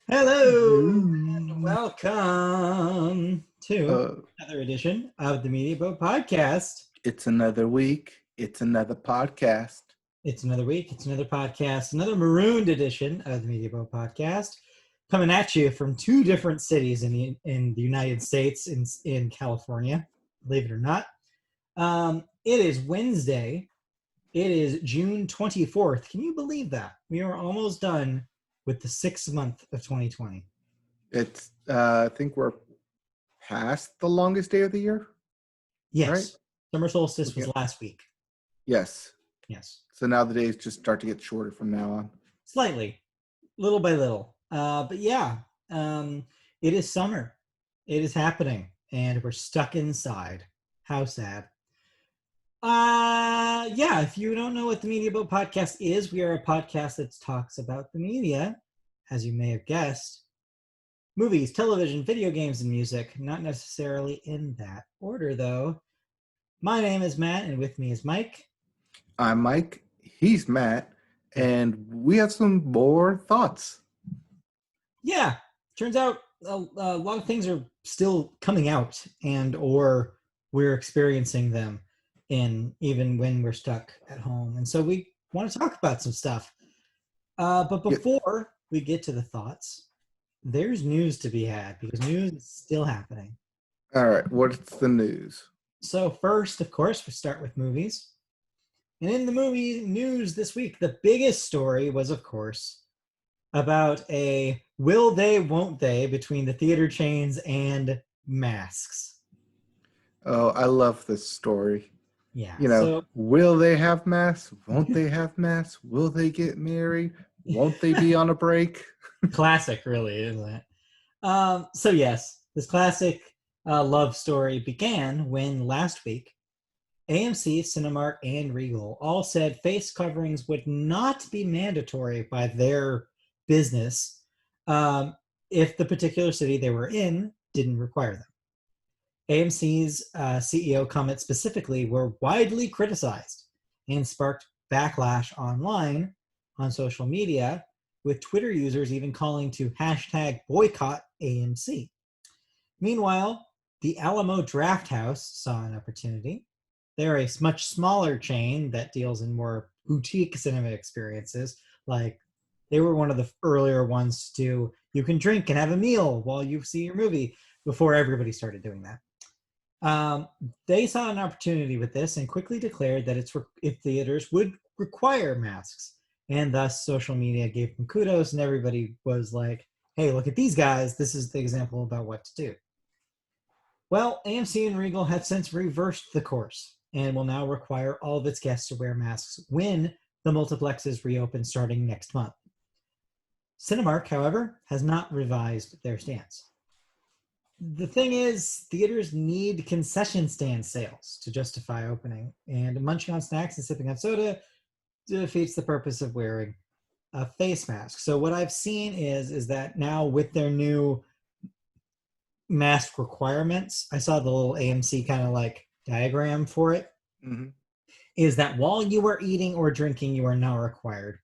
Hello and Hello. welcome to Uh, another edition of the Media Boat Podcast. it's another week. It's another podcast. It's another week, it's another podcast, another marooned edition of the Media Boat Podcast, coming at you from two different cities in the United States, in California, believe it or not. It is Wednesday. It is June 24th. Can you believe that? We are almost done with the 6th month of 2020. It's I think we're past the longest day of the year, right? Yes, summer solstice Looking was at last week. yes. Yes, So now the days just start to get shorter from now on. slightly, little by little. But yeah, it is summer. It is happening, and we're stuck inside. How sad. Yeah, if you don't know what the Media Boat Podcast is, we are a podcast that talks about the media, as you may have guessed. Movies, television, video games, and music. Not necessarily in that order, though. My name is Matt, and with me is Mike. I'm Mike. He's Matt, and we have some more thoughts. Yeah, turns out a lot of things are still coming out, and or we're experiencing them in even when we're stuck at home, and so we want to talk about some stuff. But Yeah. before we get to the thoughts, there's news to be had because news is still happening. All right. What's the news? So first, of course, we start with movies. And in the movie news this week, the biggest story was, of course, about a will they, won't they between the theater chains and masks. Oh, I love this story. Yeah. You know, So will they have masks? Won't they have masks? Will they get married? Won't they be on a break? classic, really, isn't it? So yes, this classic love story began when last week AMC, Cinemark, and Regal all said face coverings would not be mandatory by their business if the particular city they were in didn't require them. AMC's CEO comments specifically were widely criticized and sparked backlash online on social media, with Twitter users even calling to hashtag boycott AMC. Meanwhile, the Alamo Drafthouse saw an opportunity. They're a much smaller chain that deals in more boutique cinema experiences. Like they were one of the earlier ones to do, you can drink and have a meal while you see your movie before everybody started doing that. They saw an opportunity with this and quickly declared that if theaters would require masks, and thus social media gave them kudos, and everybody was like, "Hey, look at these guys! This is the example about what to do." Well, AMC and Regal have since reversed the course and will now require all of its guests to wear masks when the multiplexes reopen starting next month. Cinemark, however, has not revised their stance. The thing is, theaters need concession stand sales to justify opening, and munching on snacks and sipping on soda defeats the purpose of wearing a face mask. So what I've seen is that now with their new mask requirements, I saw the little AMC kind of like diagram for it. Mm-hmm. Is that while you are eating or drinking, you are not required,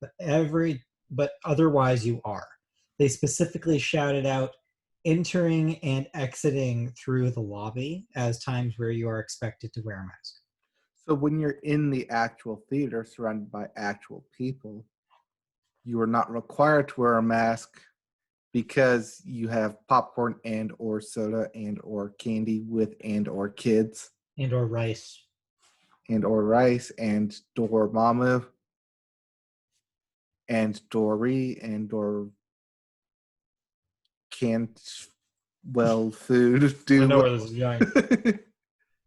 but otherwise you are. They specifically shouted out entering and exiting through the lobby as times where you are expected to wear a mask. So when you're in the actual theater surrounded by actual people, you are not required to wear a mask because you have popcorn and or soda and or candy with and or kids And or rice. and or rice and dormammu and dory and or can't food I do know well. where this is going.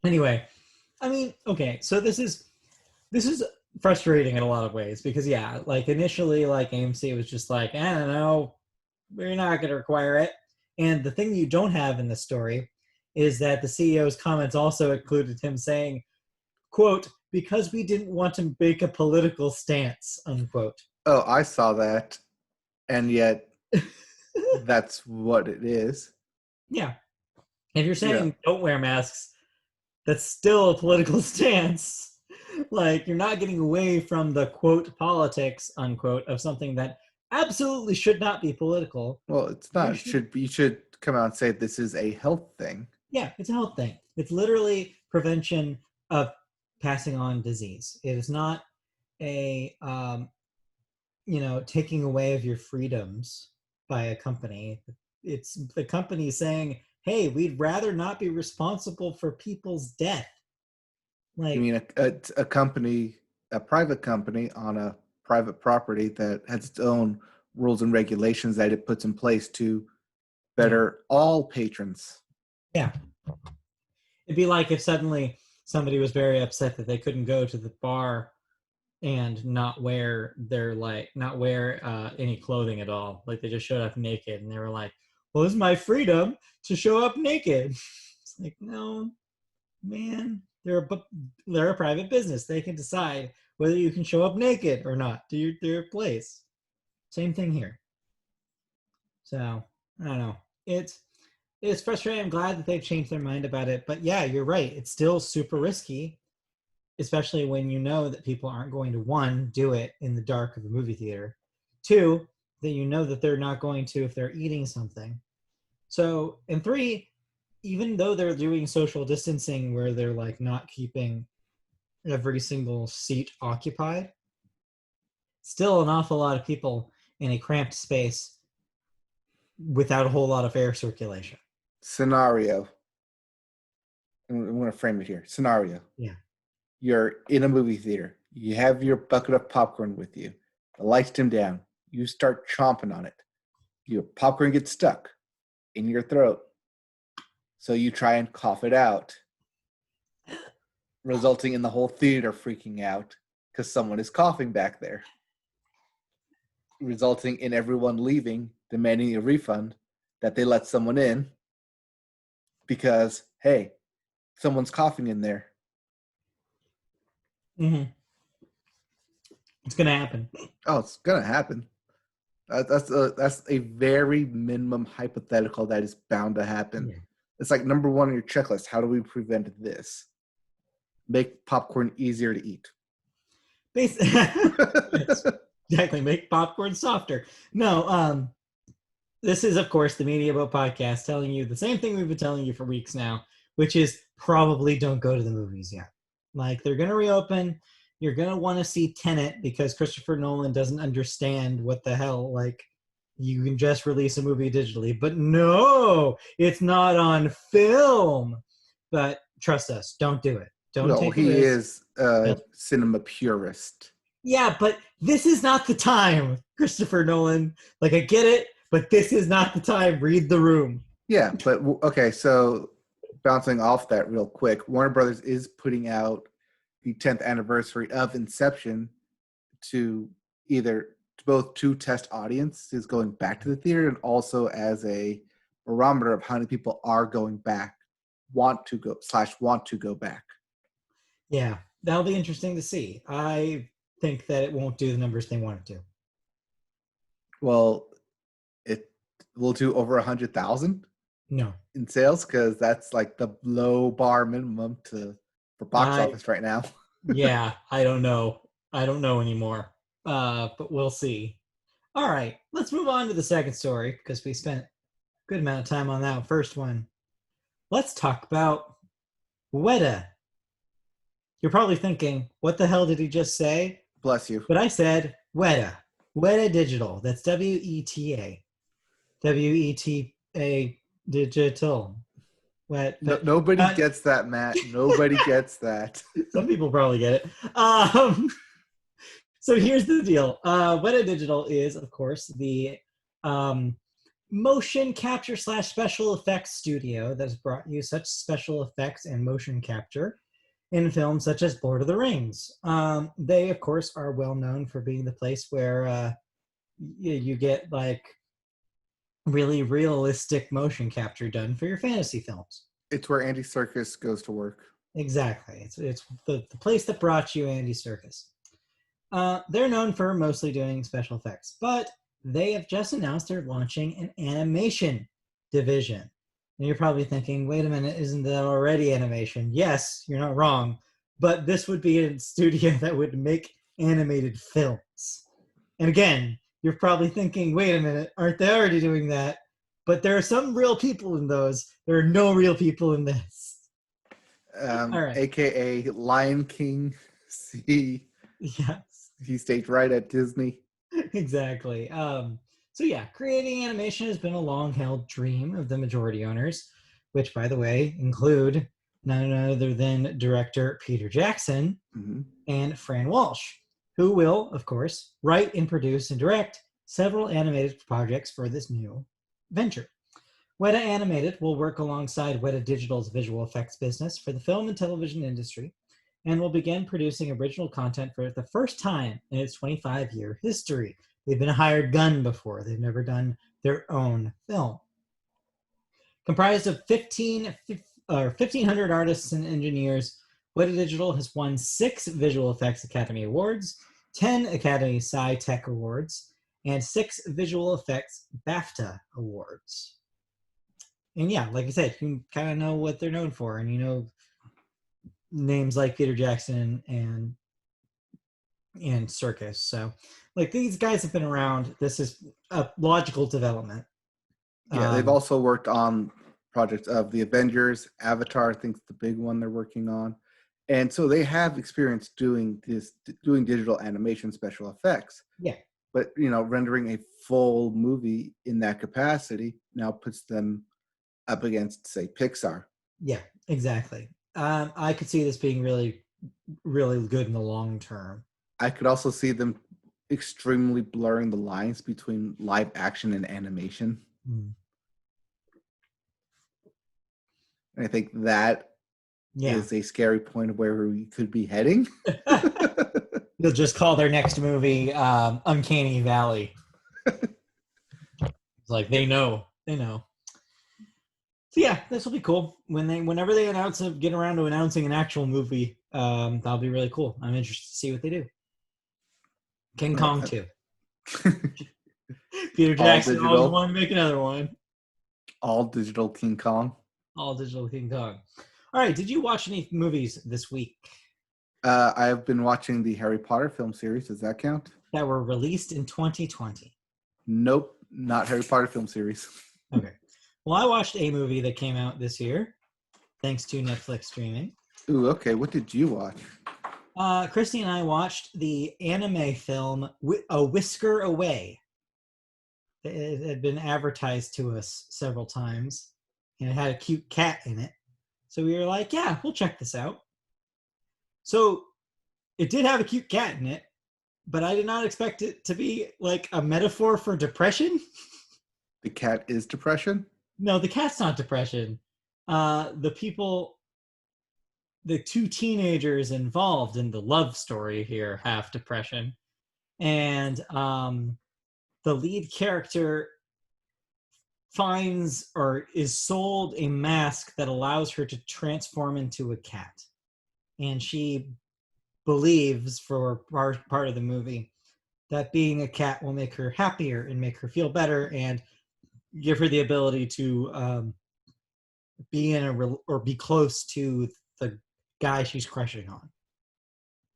Anyway, I mean, okay, so this is frustrating in a lot of ways because yeah, like initially, like AMC was just like, I don't know, we're not going to require it. And the thing you don't have in the story is that the CEO's comments also included him saying, "quote because we didn't want to make a political stance," unquote. Oh, I saw that, and yet that's what it is. Yeah, if you're Yeah. saying don't wear masks, that's still a political stance. Like you're not getting away from the quote politics unquote of something that absolutely should not be political. Well, it's You not. You should come out and say this is a health thing. Yeah, it's a health thing. It's literally prevention of passing on disease. It is not a taking away of your freedoms by a company. It's the company saying, "Hey, we'd rather not be responsible for people's death." You mean a company, a private company on a private property that has its own rules and regulations that it puts in place to better all patrons. Yeah. It'd be like if suddenly somebody was very upset that they couldn't go to the bar and not wear any clothing at all. Like they just showed up naked and they were like, "Well, it's my freedom to show up naked." It's like, no, man, they're a private business. They can decide whether you can show up naked or not to their place. Same thing here. So I don't know. It's frustrating. I'm glad that they've changed their mind about it. But yeah, you're right. It's still super risky, especially when you know that people aren't going to, one, do it in the dark of a movie theater. Two, that you know that they're not going to if they're eating something. So, and three, even though they're doing social distancing where they're like not keeping every single seat occupied, still an awful lot of people in a cramped space without a whole lot of air circulation. Scenario. I'm going to frame it here. Scenario. Yeah. You're in a movie theater. You have your bucket of popcorn with you. The lights dim down. You start chomping on it. Your popcorn gets stuck in your throat. So you try and cough it out, resulting in the whole theater freaking out because someone is coughing back there, resulting in everyone leaving, demanding a refund that they let someone in because, hey, someone's coughing in there. Mm-hmm. It's going to happen. Oh, it's going to happen. That's a very minimum hypothetical that is bound to happen. Yeah. It's like number one on your checklist. How do we prevent this? Make popcorn easier to eat. Yes, exactly. Make popcorn softer. No, this is, of course, the Media Boat Podcast telling you the same thing we've been telling you for weeks now, which is probably don't go to the movies yet. Like, they're going to reopen. You're going to want to see Tenet because Christopher Nolan doesn't understand what the hell, like, you can just release a movie digitally. But no, it's not on film. But trust us, don't do it. Don't take he is a cinema purist. Yeah, but this is not the time, Christopher Nolan. Like, I get it, but this is not the time. Read the room. Yeah, but okay, so bouncing off that real quick, Warner Brothers is putting out the 10th anniversary of Inception to both to test audiences going back to the theater and also as a barometer of how many people are going back, want to go back. Yeah, that'll be interesting to see. I think that it won't do the numbers they want it to. Well, it will do over 100,000. No, in sales because that's like the low bar minimum for box office right now. Yeah, I don't know anymore. But we'll see. All right, let's move on to the second story because we spent a good amount of time on that first one. Let's talk about Weta. You're probably thinking, what the hell did he just say? Bless you. But I said Weta. Weta Digital. That's W-E-T-A. W-E-T-A Digital. Nobody gets that, Matt. Nobody gets that. Some people probably get it. So here's the deal. Weta Digital is, of course, the motion capture / special effects studio that's brought you such special effects and motion capture in films such as Lord of the Rings. They, of course, are well known for being the place where you get like really realistic motion capture done for your fantasy films. It's where Andy Serkis goes to work. Exactly. It's the place that brought you Andy Serkis. They're known for mostly doing special effects, but they have just announced they're launching an animation division. And you're probably thinking, wait a minute, isn't that already animation? Yes, you're not wrong, but this would be a studio that would make animated films. And again, you're probably thinking, wait a minute, aren't they already doing that? But there are some real people in those. There are no real people in this. All right. AKA Lion King. See, Yes, he stayed right at Disney. exactly. So yeah, creating animation has been a long-held dream of the majority owners, which, by the way, include none other than director Peter Jackson Hmm. and Fran Walsh, who will, of course, write and produce and direct several animated projects for this new venture. Weta Animated will work alongside Weta Digital's visual effects business for the film and television industry and will begin producing original content for the first time in its 25-year history. They've been a hired gun before. They've never done their own film. Comprised of 1,500 artists and engineers, Weta Digital has won 6 Visual Effects Academy Awards, 10 Academy Sci-Tech Awards, and 6 Visual Effects BAFTA Awards. And yeah, like I said, you kind of know what they're known for, and you know names like Peter Jackson and Circus. So, like, these guys have been around. This is a logical development. Yeah, they've also worked on projects of the Avengers, Avatar, I think is the big one they're working on. And so they have experience doing digital animation special effects. Yeah. But, you know, rendering a full movie in that capacity now puts them up against, say, Pixar. Yeah, exactly. I could see this being really, really good in the long term. I could also see them extremely blurring the lines between live action and animation. Mm. And I think that is a scary point of where we could be heading. They'll just call their next movie Uncanny Valley. It's like they know. So yeah, this will be cool. Whenever they get around to announcing an actual movie, that'll be really cool. I'm interested to see what they do. King Kong 2. Peter Jackson always wanted to make another one. All digital King Kong. All digital King Kong. All right, did you watch any movies this week? I have been watching the Harry Potter film series. Does that count? That were released in 2020. Nope, not Harry Potter film series. Okay. Well, I watched a movie that came out this year, thanks to Netflix streaming. Ooh, okay. What did you watch? Christy and I watched the anime film A Whisker Away. It had been advertised to us several times, and it had a cute cat in it. So we were like, yeah, we'll check this out. So it did have a cute cat in it, but I did not expect it to be like a metaphor for depression. The cat is depression? No, the cat's not depression. The two teenagers involved in the love story here have depression. And the lead character finds or is sold a mask that allows her to transform into a cat. And she believes, for part of the movie, that being a cat will make her happier and make her feel better and give her the ability to be or be close to the guy she's crushing on.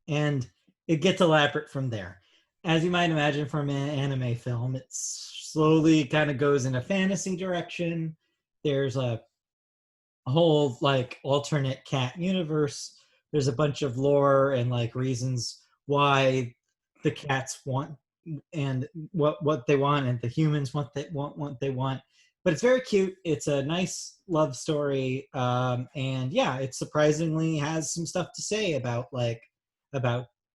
And it gets elaborate from there. As you might imagine from an anime film, it slowly kind of goes in a fantasy direction. There's a whole like alternate cat universe. There's a bunch of lore and like reasons why the cats want and what they want, and the humans what they want. But it's very cute. It's a nice love story, and yeah, it surprisingly has some stuff to say about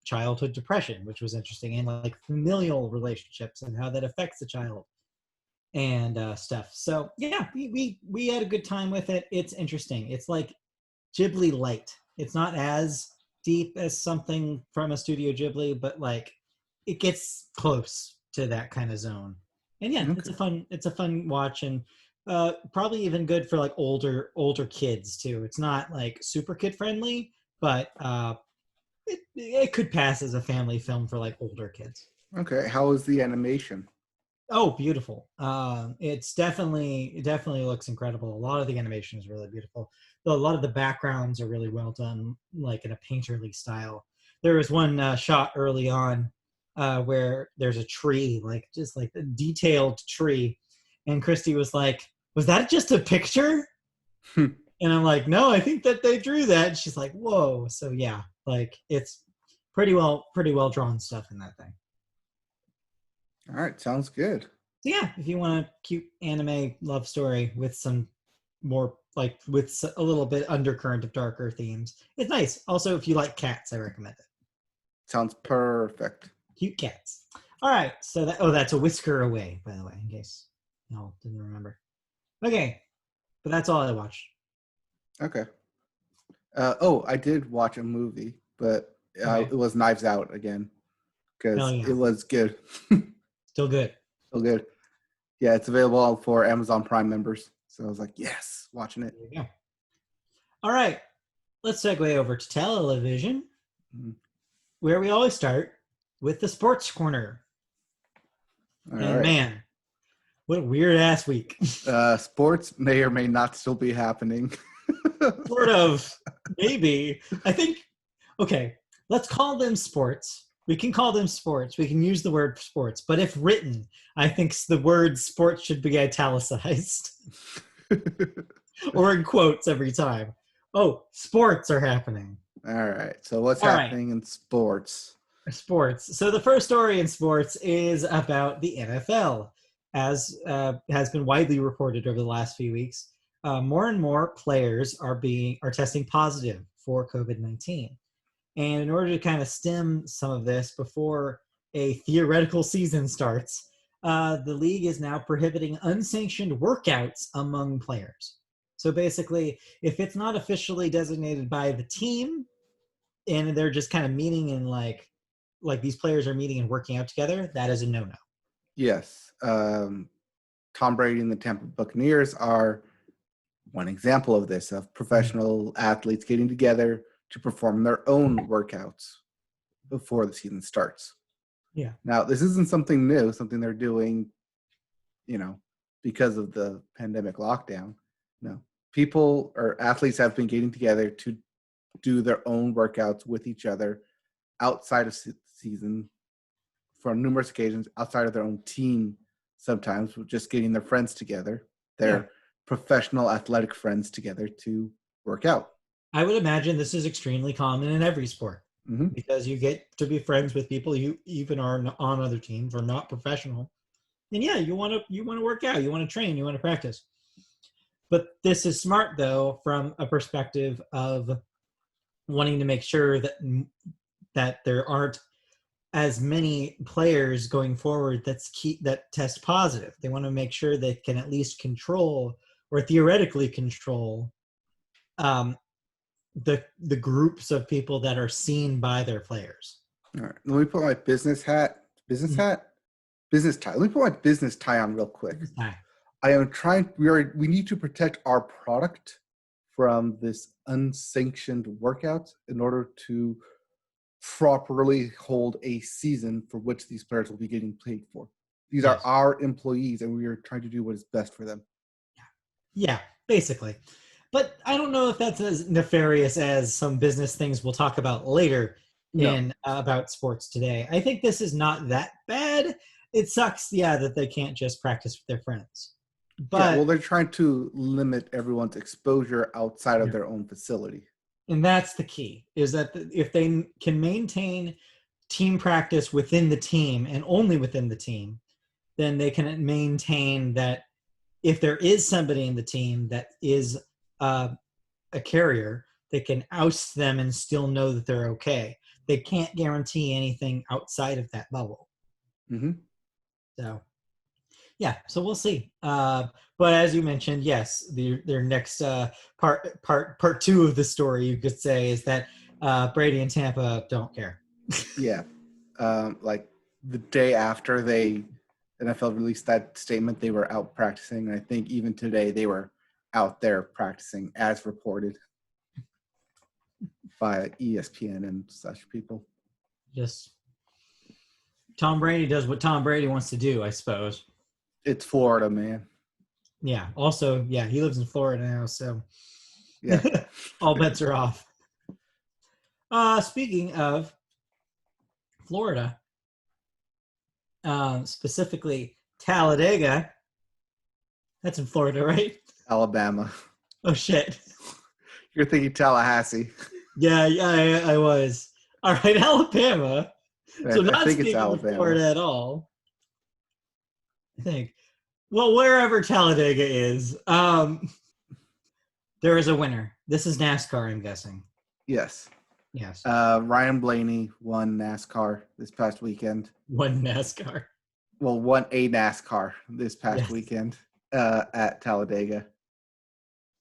childhood depression, which was interesting, and like familial relationships and how that affects the child and stuff. So yeah, we had a good time with it. It's interesting. It's like Ghibli light. It's not as deep as something from a Studio Ghibli, but like it gets close to that kind of zone. And yeah, okay. It's a fun watch, and probably even good for like older kids too. It's not like super kid friendly, but it could pass as a family film for like older kids. Okay, how is the animation? Oh, beautiful. It definitely looks incredible. A lot of the animation is really beautiful. A lot of the backgrounds are really well done, like in a painterly style. There was one shot early on where there's a tree, like just like a detailed tree, and Christy was like, "Was that just a picture?" And I'm like, "No, I think that they drew that." And she's like, "Whoa!" So yeah, like it's pretty well drawn stuff in that thing. All right, sounds good. So yeah, if you want a cute anime love story with some more like with a little bit undercurrent of darker themes, it's nice. Also, if you like cats, I recommend it. Sounds perfect. Cute cats. All right, so that's a whisker away, by the way, in case no didn't remember. Okay, but that's all I watched. Okay. I did watch a movie, but Okay. it was Knives Out again Hell because yeah, it was good. still good. So good. Yeah, it's available for Amazon Prime members. So I was like, yes, watching it. There you go. All right, let's segue over to television, Mhm. where we always start with the sports corner. All And right. man, what a weird ass week. Sports may or may not still be happening. Sort of, maybe. I think, okay, let's call them sports. We can call them sports. We can use the word sports. But if written, I think the word sports should be italicized or in quotes every time. Oh, sports are happening. All right. So what's All right, happening in sports? sports. So the first story in sports is about the NFL, as has been widely reported over the last few weeks. More and more players are testing positive for COVID-19, and in order to kind of stem some of this before a theoretical season starts, the league is now prohibiting unsanctioned workouts among players. So basically, if it's not officially designated by the team, and they're just kind of meeting and like these players are meeting and working out together, that is a no-no. Yes. Tom Brady and the Tampa Buccaneers are one example of this, of professional athletes getting together to perform their own workouts before the season starts. Yeah. Now, this isn't something new, something they're doing, because of the pandemic lockdown. No. People or athletes have been getting together to do their own workouts with each other outside of season for numerous occasions, outside of their own team, sometimes just getting their friends together, their professional athletic friends together to work out. I would imagine this is extremely common in every sport because you get to be friends with people you even are on other teams or not professional. And yeah, you want to work out, you want to train, you want to practice. But this is smart though from a perspective of wanting to make sure that there aren't as many players going forward that test positive. They want to make sure they can at least control or theoretically control the groups of people that are seen by their players. All right. Let me put my business tie. Let me put my business tie on real quick. I am trying. We need to protect our product from this unsanctioned workouts in order to properly hold a season for which these players will be getting paid for. These are our employees, and we are trying to do what is best for them. Yeah, basically. But I don't know if that's as nefarious as some business things we'll talk about later about sports today. I think this is not that bad. It sucks, that they can't just practice with their friends. But they're trying to limit everyone's exposure outside of their own facility. And that's the key, is that if they can maintain team practice within the team and only within the team, then they can maintain that if there is somebody in the team that is a carrier, they can oust them and still know that they're okay. They can't guarantee anything outside of that bubble. Mm-hmm. So we'll see. But as you mentioned, yes, their next part two of the story, you could say, is that Brady and Tampa don't care. Like the day after NFL released that statement, they were out practicing. And I think even today they were out there practicing as reported by ESPN and such people. Just Tom Brady does what Tom Brady wants to do, I suppose. It's Florida, man. Yeah. Also, he lives in Florida now, so yeah, all bets are off. Speaking of Florida, specifically Talladega. That's in Florida, right? Alabama. Oh shit. You're thinking Tallahassee. Yeah, I was. All right, Alabama. So I not think it's speaking of Alabama. Florida at all. I think. Well, wherever Talladega is, there is a winner. This is NASCAR, I'm guessing. Yes. Yes. Ryan Blaney won NASCAR this past weekend. One NASCAR. Well, won a NASCAR this past Yes. weekend at Talladega.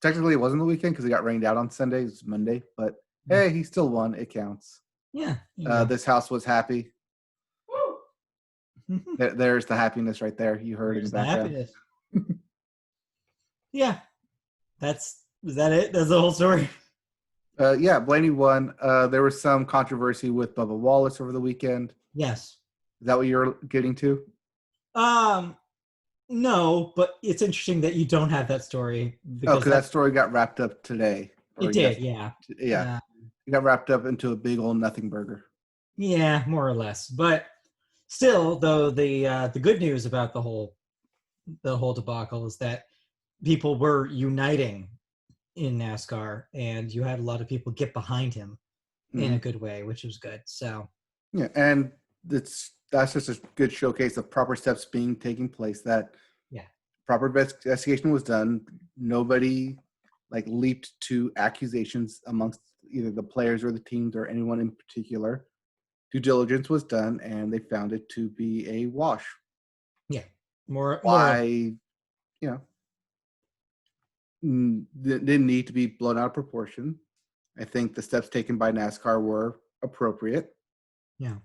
Technically, it wasn't the weekend because it got rained out on Sunday. It was Monday, but hey, he still won. It counts. Yeah. This house was happy. There's the happiness right there. You heard in the background. Happiness. Yeah. Is that it? That's the whole story. Yeah, Blaney won. There was some controversy with Bubba Wallace over the weekend. Yes. Is that what you're getting to? No, but it's interesting that you don't have that story Because that story got wrapped up today. It did, yeah. Yeah. It got wrapped up into a big old nothing burger. Yeah, more or less. But still, though, the good news about the whole debacle is that people were uniting in NASCAR, and you had a lot of people get behind him in a good way, which was good. So yeah, and that's just a good showcase of proper steps being taking place. That proper investigation was done. Nobody leaped to accusations amongst either the players or the teams or anyone in particular. Due diligence was done, and they found it to be a wash. Yeah, more. Didn't need to be blown out of proportion. I think the steps taken by NASCAR were appropriate. Yeah.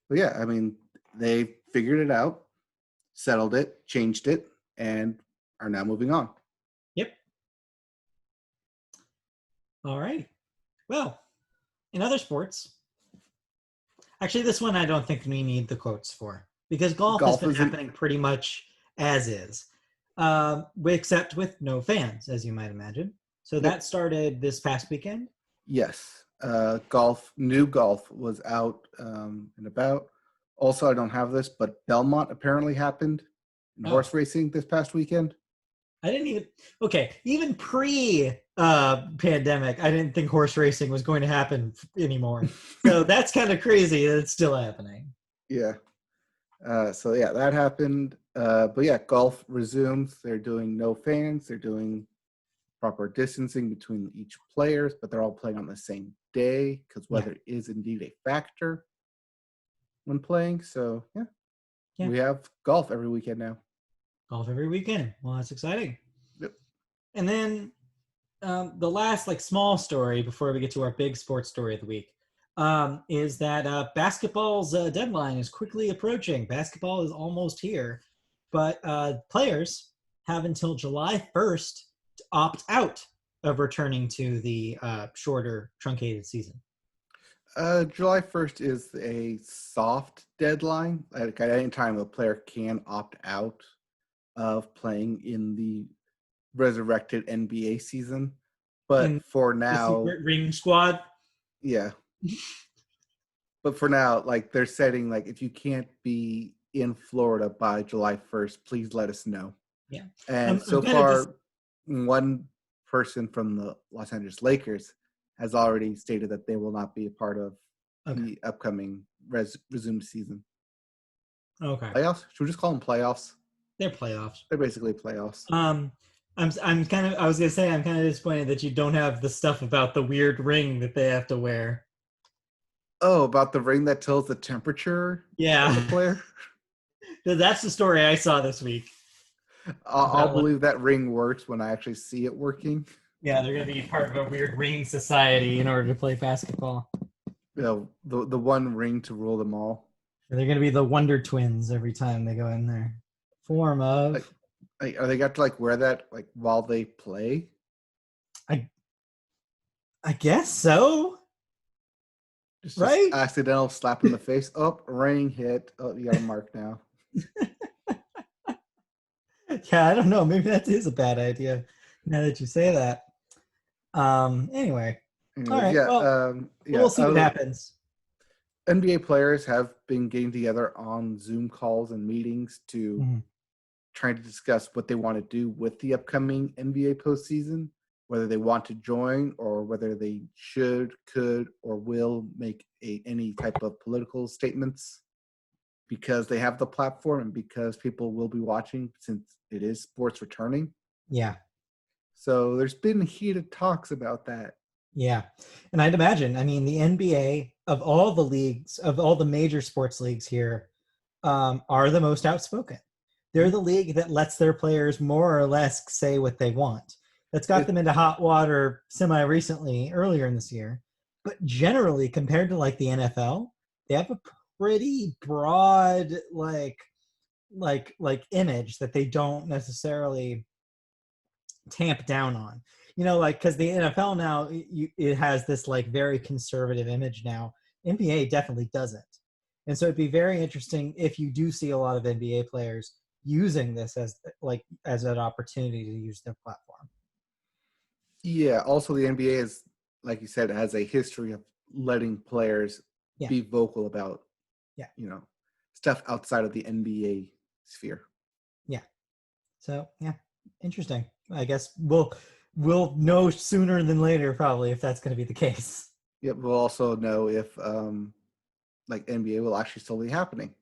But yeah, I mean, they figured it out, settled it, changed it, and are now moving on. Yep. All right. Well, in other sports, actually, this one I don't think we need the quotes for because golf has been happening pretty much as is, except with no fans, as you might imagine. So that started this past weekend? Yes. New golf was out and about. Also, I don't have this, but Belmont apparently happened in horse racing this past weekend. I didn't even pre-pandemic, I didn't think horse racing was going to happen anymore. So that's kind of crazy that it's still happening. Yeah. So yeah, that happened. But yeah, golf resumes. They're doing no fans. They're doing proper distancing between each players, but they're all playing on the same day because weather is indeed a factor when playing. So yeah, we have golf every weekend now. Golf every weekend. Well, that's exciting. Yep. And then the last small story before we get to our big sports story of the week is that basketball's deadline is quickly approaching. Basketball is almost here, but players have until July 1st to opt out of returning to the shorter, truncated season. July 1st is a soft deadline. At any time, a player can opt out of playing in the resurrected NBA season. But for now, the ring squad. Yeah. But for now, they're setting if you can't be in Florida by July 1st, please let us know. Yeah. And so far, one person from the Los Angeles Lakers has already stated that they will not be a part of the upcoming resumed season. Okay. Playoffs? Should we just call them playoffs? They're playoffs. They're basically playoffs. I was gonna say I'm kind of disappointed that you don't have the stuff about the weird ring that they have to wear. Oh, about the ring that tells the temperature of the player? That's the story I saw this week. I'll believe that ring works when I actually see it working. Yeah, they're going to be part of a weird ring society in order to play basketball. The one ring to rule them all. They're going to be the Wonder Twins every time they go in there. Form of... Are they got to wear that while they play? I guess so. Just right? Accidental slap in the face. Oh, ring hit. Oh, you got a mark now. Yeah, I don't know. Maybe that is a bad idea now that you say that. Anyway. All right. Yeah, well, we'll see what happens. NBA players have been getting together on Zoom calls and meetings to try to discuss what they want to do with the upcoming NBA postseason, whether they want to join or whether they should, could, or will make any type of political statements because they have the platform and because people will be watching since it is sports returning. Yeah. So there's been heated talks about that. Yeah. And I'd imagine, I mean, the NBA, of all the leagues, of all the major sports leagues here, are the most outspoken. They're the league that lets their players more or less say what they want. That's got them into hot water semi-recently, earlier in this year. But generally, compared to like the NFL, they have a pretty broad like image that they don't necessarily tamp down on. You know, like because the NFL now it has this like very conservative image now. NBA definitely doesn't, and so it'd be very interesting if you do see a lot of NBA players using this as an opportunity to use their platform. Yeah. Also, the NBA is, like you said, has a history of letting players be vocal about, stuff outside of the NBA sphere. Yeah. So yeah, interesting. I guess we'll know sooner than later probably if that's going to be the case. Yep. We'll also know if like NBA will actually still be happening.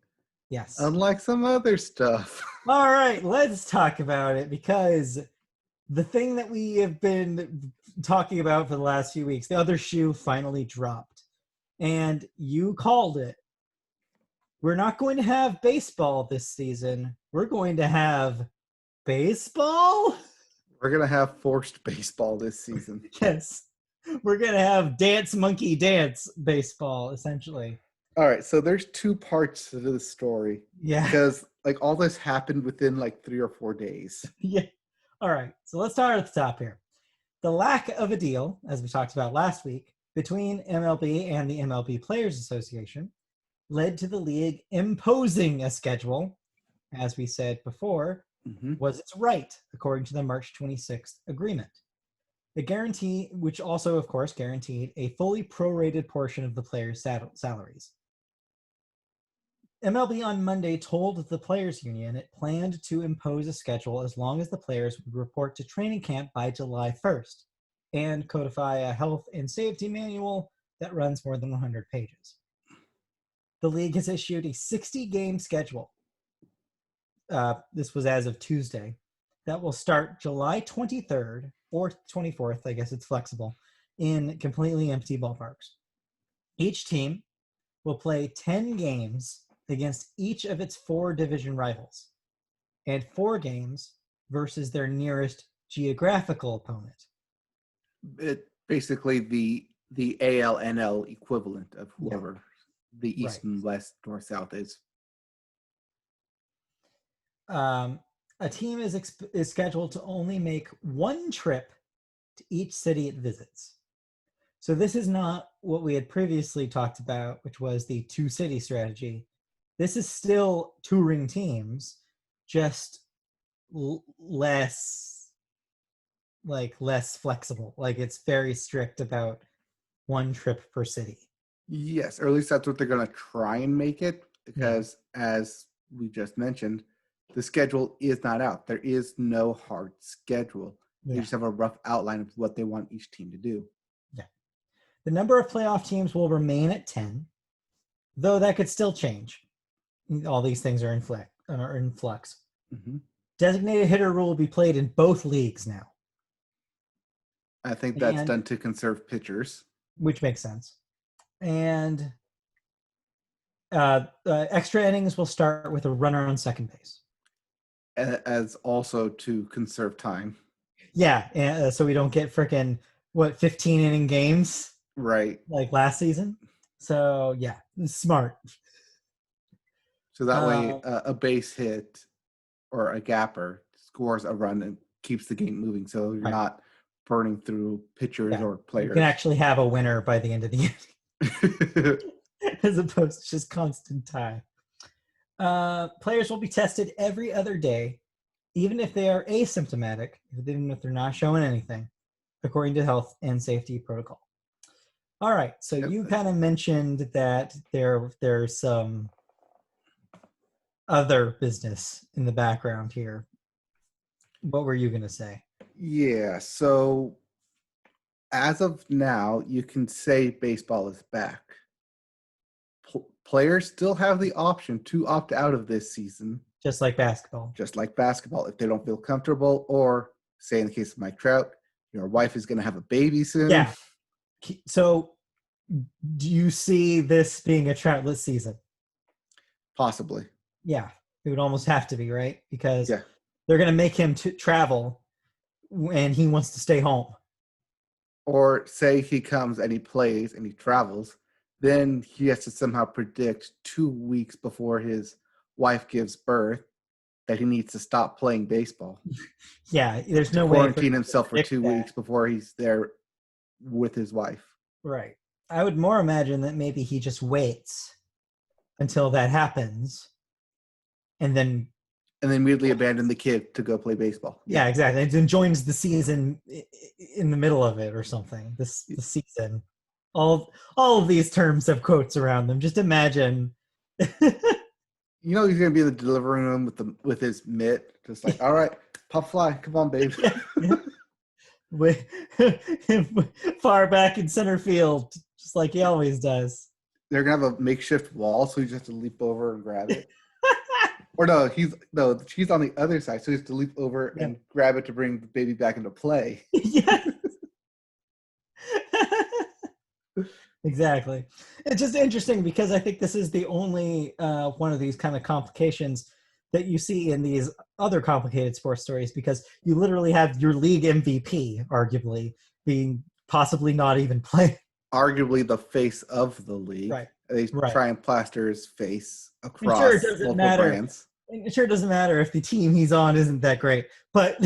Yes. Unlike some other stuff. All right, let's talk about it because the thing that we have been talking about for the last few weeks, the other shoe finally dropped. And you called it. We're not going to have baseball this season. We're going to have baseball? We're going to have forced baseball this season. Yes. We're going to have Dance Monkey Dance baseball, essentially. All right, so there's two parts to this story. Yeah. Because like all this happened within like 3 or 4 days. Yeah. All right, so let's start at the top here. The lack of a deal, as we talked about last week, between MLB and the MLB Players Association led to the league imposing a schedule, as we said before, was its right, according to the March 26th agreement. The guarantee, which also, of course, guaranteed a fully prorated portion of the players' salaries. MLB on Monday told the players' union it planned to impose a schedule as long as the players would report to training camp by July 1st and codify a health and safety manual that runs more than 100 pages. The league has issued a 60-game schedule. This was as of Tuesday. That will start July 23rd or 24th, I guess it's flexible, in completely empty ballparks. Each team will play 10 games against each of its 4 division rivals and 4 games versus their nearest geographical opponent. It basically the AL/NL equivalent of whoever the East and West, North, South is. A team is scheduled to only make 1 trip to each city it visits. So this is not what we had previously talked about, which was the 2-city strategy. This is still touring teams, just less flexible. Like it's very strict about 1 trip per city. Yes, or at least that's what they're going to try and make it, because as we just mentioned, the schedule is not out. There is no hard schedule. They just have a rough outline of what they want each team to do. Yeah. The number of playoff teams will remain at 10, though that could still change. All these things are in flux. Designated hitter rule will be played in both leagues now. I think that's done to conserve pitchers. Which makes sense. And extra innings will start with a runner on second base. As also to conserve time. Yeah, so we don't get frickin' 15-inning games? Right. Like last season? So, yeah, smart. So that way a base hit or a gapper scores a run and keeps the game moving. So you're not burning through pitchers or players. You can actually have a winner by the end of the inning. As opposed to just constant tie. Players will be tested every other day, even if they are asymptomatic, even if they're not showing anything, according to health and safety protocol. All right. So you kind of mentioned that there's some other business in the background here. What were you going to say? Yeah, so as of now, you can say baseball is back. Players still have the option to opt out of this season, Just like basketball. just like basketball, if they don't feel comfortable, or say in the case of Mike Trout, your wife is going to have a baby soon. Yeah. So do you see this being a Troutless season? Possibly. Yeah. It would almost have to be, right? Because Yeah. they're going to make him travel and he wants to stay home. Or say he comes and he plays and he travels, then he has to somehow predict 2 weeks before his wife gives birth that he needs to stop playing baseball. Yeah, there's no way Quarantine himself for 2 weeks before he's there with his wife. Right. I would more imagine that maybe he just waits until that happens and then immediately abandon the kid to go play baseball. Yeah, exactly. And then joins the season in the middle of it or something. The season. All of these terms have quotes around them. Just imagine. You know he's gonna be in the delivery room with his mitt, just like, all right, pop fly, come on, babe. Far back in center field, just like he always does. They're gonna have a makeshift wall, so he just has to leap over and grab it. Or no, she's on the other side, so he has to leap over and grab it to bring the baby back into play. Yes. Exactly. It's just interesting because I think this is the only one of these kind of complications that you see in these other complicated sports stories, because you literally have your league MVP arguably being possibly not even playing. Arguably the face of the league. Right. They try and plaster his face across multiple brands. It sure doesn't matter if the team he's on isn't that great, but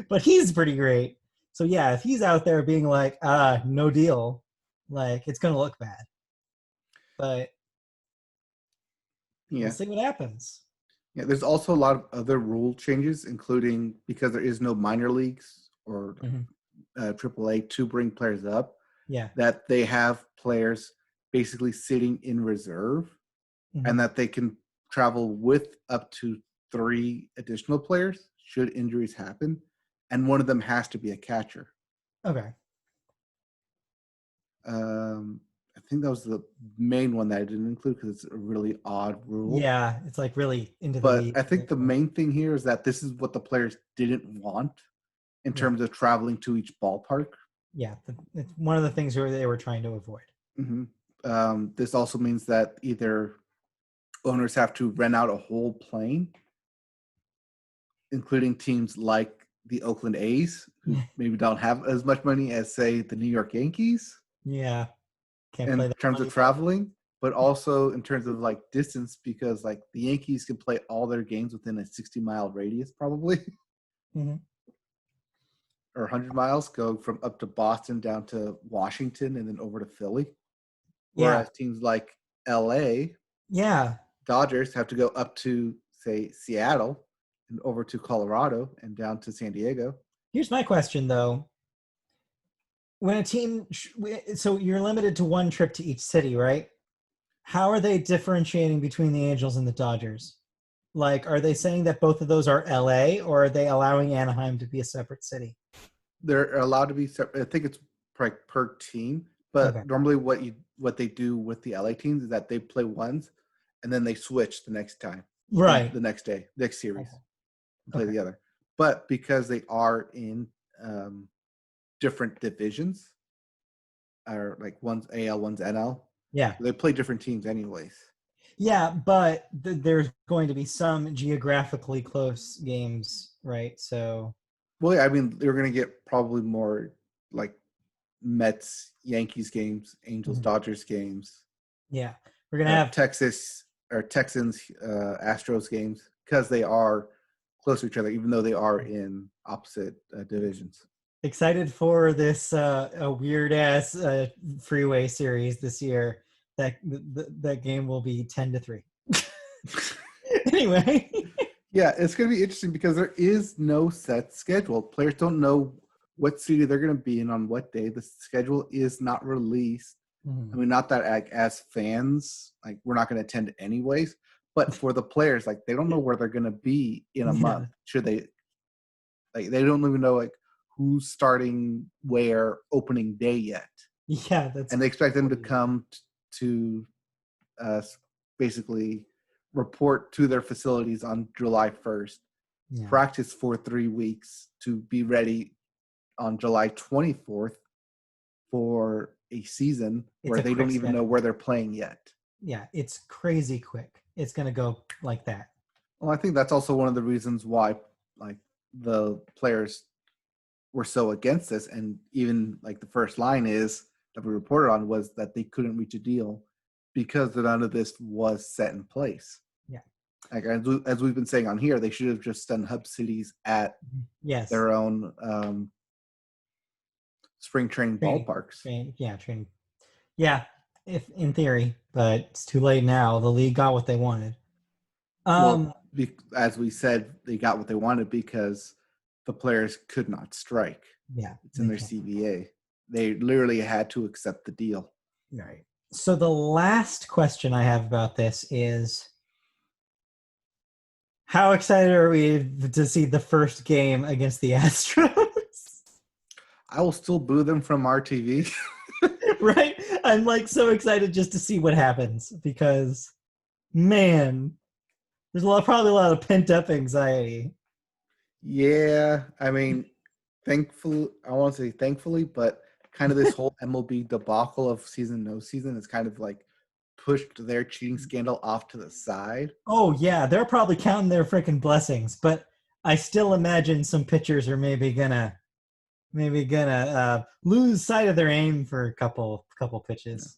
but he's pretty great. So yeah, if he's out there being like, no deal, like it's gonna look bad. But we'll see what happens. Yeah, there's also a lot of other rule changes, including because there is no minor leagues or AAA to bring players up. Yeah, that they have players basically sitting in reserve, and that they can travel with up to 3 additional players should injuries happen, and one of them has to be a catcher. Okay. I think that was the main one that I didn't include because it's a really odd rule. Yeah, it's like really into the But I think the main thing here is that this is what the players didn't want in terms of traveling to each ballpark. Yeah, it's one of the things they were trying to avoid. This also means that either owners have to rent out a whole plane, including teams like the Oakland A's, who maybe don't have as much money as, say, the New York Yankees. Yeah. In terms of traveling, but also in terms of like distance, because like the Yankees can play all their games within a 60-mile radius, probably. Or 100 miles, go from up to Boston down to Washington and then over to Philly. Whereas teams like LA, Dodgers have to go up to, say, Seattle and over to Colorado and down to San Diego. Here's my question, though. When a team, so you're limited to one trip to each city, right? How are they differentiating between the Angels and the Dodgers? Like, are they saying that both of those are LA, or are they allowing Anaheim to be a separate city? They're allowed to be separate. I think it's per team, but normally what they do with the LA teams is that they play ones and then they switch the next time. Right. The next day, next series, play the other. But because they are in different divisions, or like one's AL, one's NL. Yeah. They play different teams anyways. Yeah, but there's going to be some geographically close games, right? So. Well, I mean, they're going to get probably more like Mets, Yankees games, Angels, Dodgers games. Yeah. We're going to have Texans, Astros games, because they are close to each other, even though they are in opposite divisions. Excited for this a weird ass freeway series this year. That game will be 10-3. Anyway. Yeah, it's going to be interesting because there is no set schedule. Players don't know what city they're going to be in on what day. The schedule is not released. I mean, not that like as fans, like we're not going to attend anyways, but for the players, like they don't know where they're going to be in a month. Should they? Like they don't even know like who's starting where opening day yet. Yeah, and they expect them to come to basically report to their facilities on July 1st, practice for 3 weeks to be ready on July 24th for a season where they don't even know where they're playing yet. Yeah, it's crazy quick. It's going to go like that. Well, I think that's also one of the reasons why like the players were so against this, and even like the first line is that we reported on was that they couldn't reach a deal because none of this was set in place. Yeah. Like as we've been saying on here, they should have just done hub cities at their own spring training ballparks. Training. Yeah, if in theory, but it's too late now. The league got what they wanted. As we said, they got what they wanted because the players could not strike. Yeah. It's in their CBA. They literally had to accept the deal. Right. So the last question I have about this is, how excited are we to see the first game against the Astros? I will still boo them from our TV. Right? I'm like so excited just to see what happens because, man, there's probably a lot of pent up anxiety. Yeah, I mean, thankfully, I won't say thankfully, but kind of this whole MLB debacle of season, no season is kind of like pushed their cheating scandal off to the side. Oh, yeah, they're probably counting their freaking blessings, but I still imagine some pitchers are maybe gonna lose sight of their aim for a couple pitches.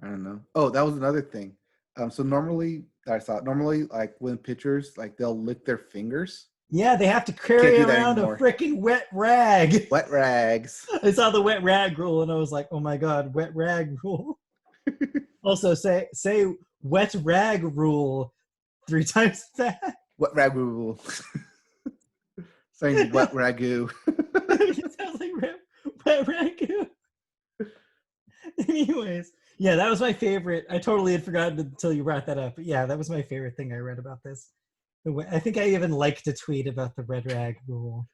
Yeah. I don't know. Oh, that was another thing. So normally, like when pitchers like they'll lick their fingers. Yeah, they have to carry around a freaking wet rag. Wet rags. I saw the wet rag rule and I was like, oh my god, wet rag rule. Also, say wet rag rule 3 times that. Wet rag rule. Saying wet ragu. It sounds like wet ragu. Anyways, yeah, that was my favorite. I totally had forgotten until you brought that up. But yeah, that was my favorite thing I read about this. I think I even liked a tweet about the red rag rule.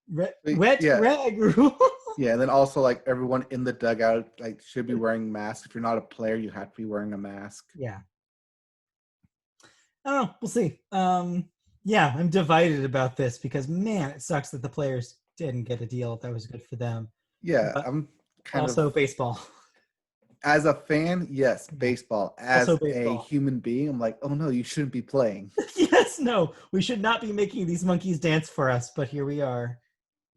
Wet rag rule. Yeah, and then also like everyone in the dugout like should be wearing masks. If you're not a player, you have to be wearing a mask. Yeah. Oh, we'll see. Yeah, I'm divided about this because man, it sucks that the players didn't get a deal that was good for them. Yeah, but I'm kind also baseball. As a fan, yes, baseball. As a human being, I'm like, oh no, you shouldn't be playing. Yes, no, we should not be making these monkeys dance for us, but here we are.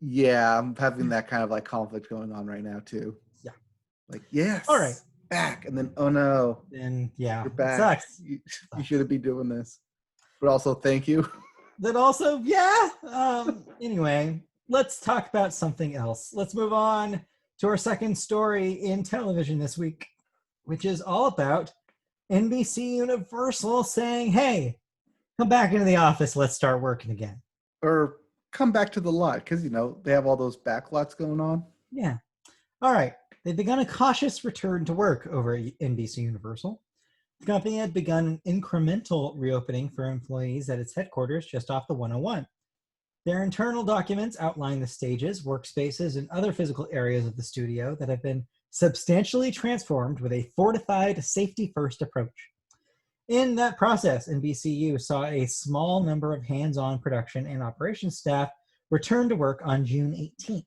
Yeah, I'm having that kind of like conflict going on right now too. Yeah. Like, yes. All right. Back. And then, oh no. And yeah, you're back. It sucks. You shouldn't be doing this. But also, thank you. Then also, yeah. Anyway, let's talk about something else. Let's move on to our second story in television this week, which is all about NBC Universal saying, hey, come back into the office. Let's start working again. Or come back to the lot because, they have all those backlots going on. Yeah. All right. They've begun a cautious return to work over at NBC Universal. The company had begun an incremental reopening for employees at its headquarters just off the 101. Their internal documents outline the stages, workspaces, and other physical areas of the studio that have been substantially transformed with a fortified, safety-first approach. In that process, NBCU saw a small number of hands-on production and operations staff return to work on June 18th.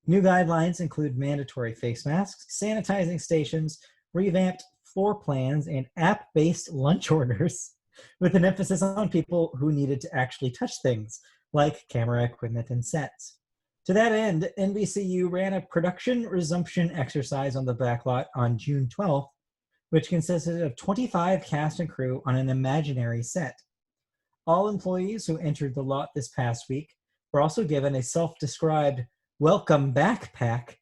New guidelines include mandatory face masks, sanitizing stations, revamped floor plans, and app-based lunch orders, with an emphasis on people who needed to actually touch things, like camera equipment and sets. To that end, NBCU ran a production resumption exercise on the backlot on June 12th, which consisted of 25 cast and crew on an imaginary set. All employees who entered the lot this past week were also given a self-described welcome backpack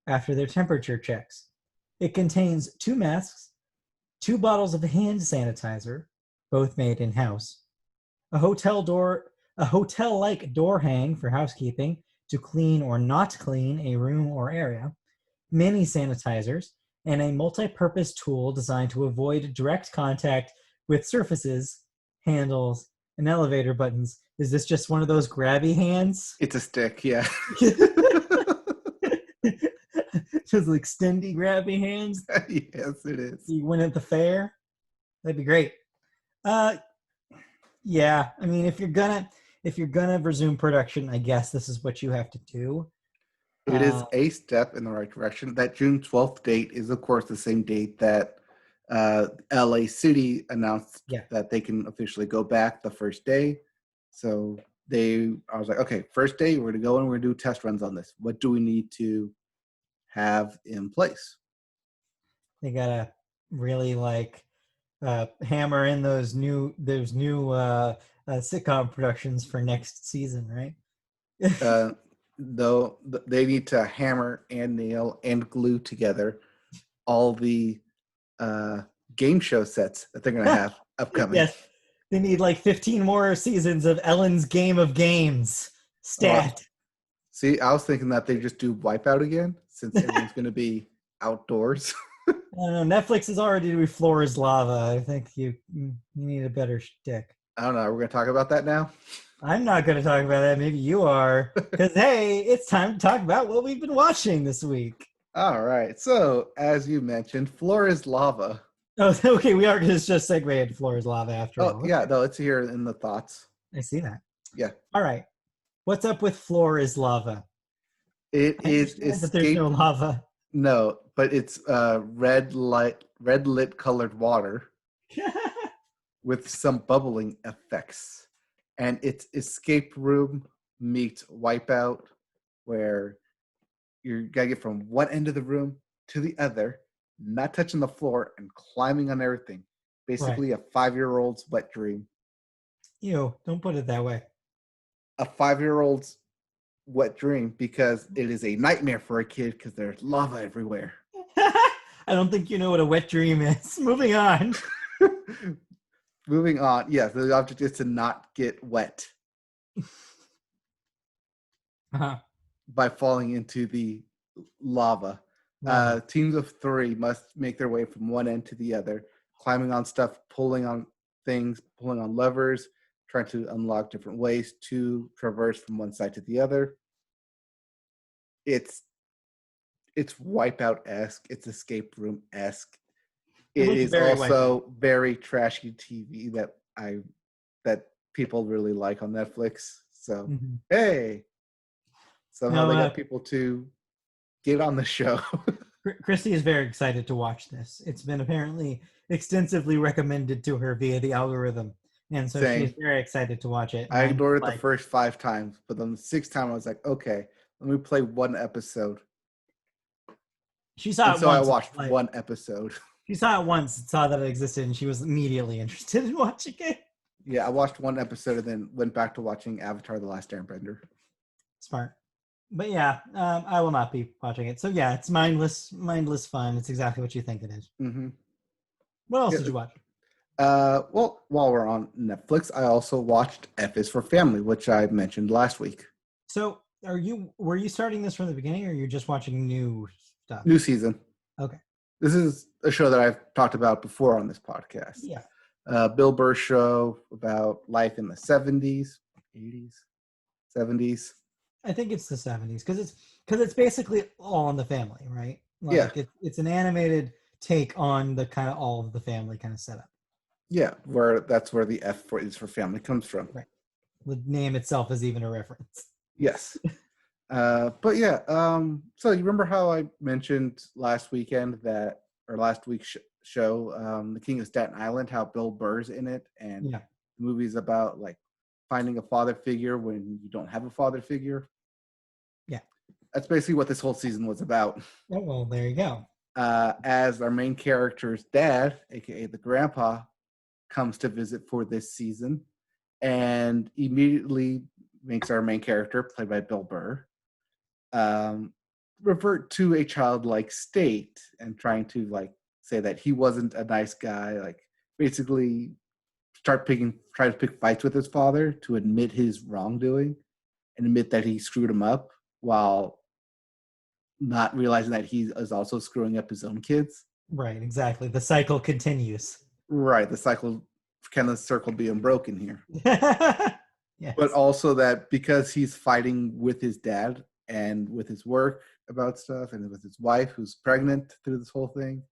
after their temperature checks. It contains 2 masks, 2 bottles of hand sanitizer, both made in-house, a hotel-like door hang for housekeeping, to clean or not clean a room or area, mini sanitizers, and a multi-purpose tool designed to avoid direct contact with surfaces, handles, and elevator buttons. Is this just one of those grabby hands? It's a stick, yeah. Just like extendy grabby hands. Yes, it is. You win at the fair. That'd be great. Yeah, I mean, if you're gonna resume production, I guess this is what you have to do. It is a step in the right direction. That June 12th date is, of course, the same date that LA City announced that they can officially go back the first day. So I was like, okay, first day, we're going to go and we're going to do test runs on this. What do we need to have in place? They got to really hammer in those new sitcom productions for next season, right? Though they need to hammer and nail and glue together all the game show sets that they're going to have upcoming. Yes, they need like 15 more seasons of Ellen's Game of Games. Stat. See, I was thinking that they just do Wipeout again, since everyone's going to be outdoors. I don't know. Netflix is already doing Floor is Lava. I think you need a better shtick. I don't know. We're going to talk about that now? I'm not going to talk about that. Maybe you are. Because, hey, it's time to talk about what we've been watching this week. All right. So, as you mentioned, Floor is Lava. Oh, okay. We are going to just segue into Floor is Lava after all. Oh, yeah. No, it's here in the thoughts. I see that. Yeah. All right. What's up with Floor is Lava? It is. But there's no lava. No, but it's red lit colored water with some bubbling effects. And it's escape room meets Wipeout, where you gotta get from one end of the room to the other, not touching the floor and climbing on everything. Basically, a 5-year-old's wet dream. Ew, don't put it that way. A 5-year-old's wet dream, because it is a nightmare for a kid because there's lava everywhere. I don't think you know what a wet dream is. Moving on. Moving on. Yes, the object is to not get wet by falling into the lava. Teams of 3 must make their way from one end to the other, climbing on stuff, pulling on things, pulling on levers, trying to unlock different ways to traverse from one side to the other. It's Wipeout-esque. It's escape room-esque. It is also very trashy TV that people really like on Netflix. So, hey, somehow they got people to get on the show. Christy is very excited to watch this. It's been apparently extensively recommended to her via the algorithm. And so she's very excited to watch it. I ignored it the first 5 times, but then the 6th time I was like, okay, let me play one episode. She saw it so once. I watched one episode. She saw it once, saw that it existed, and she was immediately interested in watching it. Yeah, I watched one episode and then went back to watching Avatar: The Last Airbender. Smart. But yeah, I will not be watching it. So yeah, it's mindless fun. It's exactly what you think it is. Mm-hmm. What else did you watch? Well, while we're on Netflix, I also watched F is for Family, which I mentioned last week. So were you starting this from the beginning, or are you just watching new stuff? New season. Okay. This is a show that I've talked about before on this podcast. Yeah. Bill Burr show about life in the 70s, 80s, 70s. I think it's the 70s because it's basically All in the Family, right? It's an animated take on the kind of All of the Family kind of setup. Yeah, that's where the F is for family comes from. Right. The name itself is even a reference. Yes. But yeah, so you remember how I mentioned last week's show, The King of Staten Island, how Bill Burr's in it, and the movie's about like finding a father figure when you don't have a father figure. Yeah. That's basically what this whole season was about. Oh, well, there you go. As our main character's dad, aka the grandpa, comes to visit for this season and immediately makes our main character, played by Bill Burr, revert to a childlike state and trying to like say that he wasn't a nice guy, like basically try to pick fights with his father to admit his wrongdoing and admit that he screwed him up while not realizing that he is also screwing up his own kids. Right, exactly. The cycle continues. Right, the cycle, kind of circle being broken here. Yes. But also that because he's fighting with his dad and with his work about stuff and with his wife who's pregnant through this whole thing,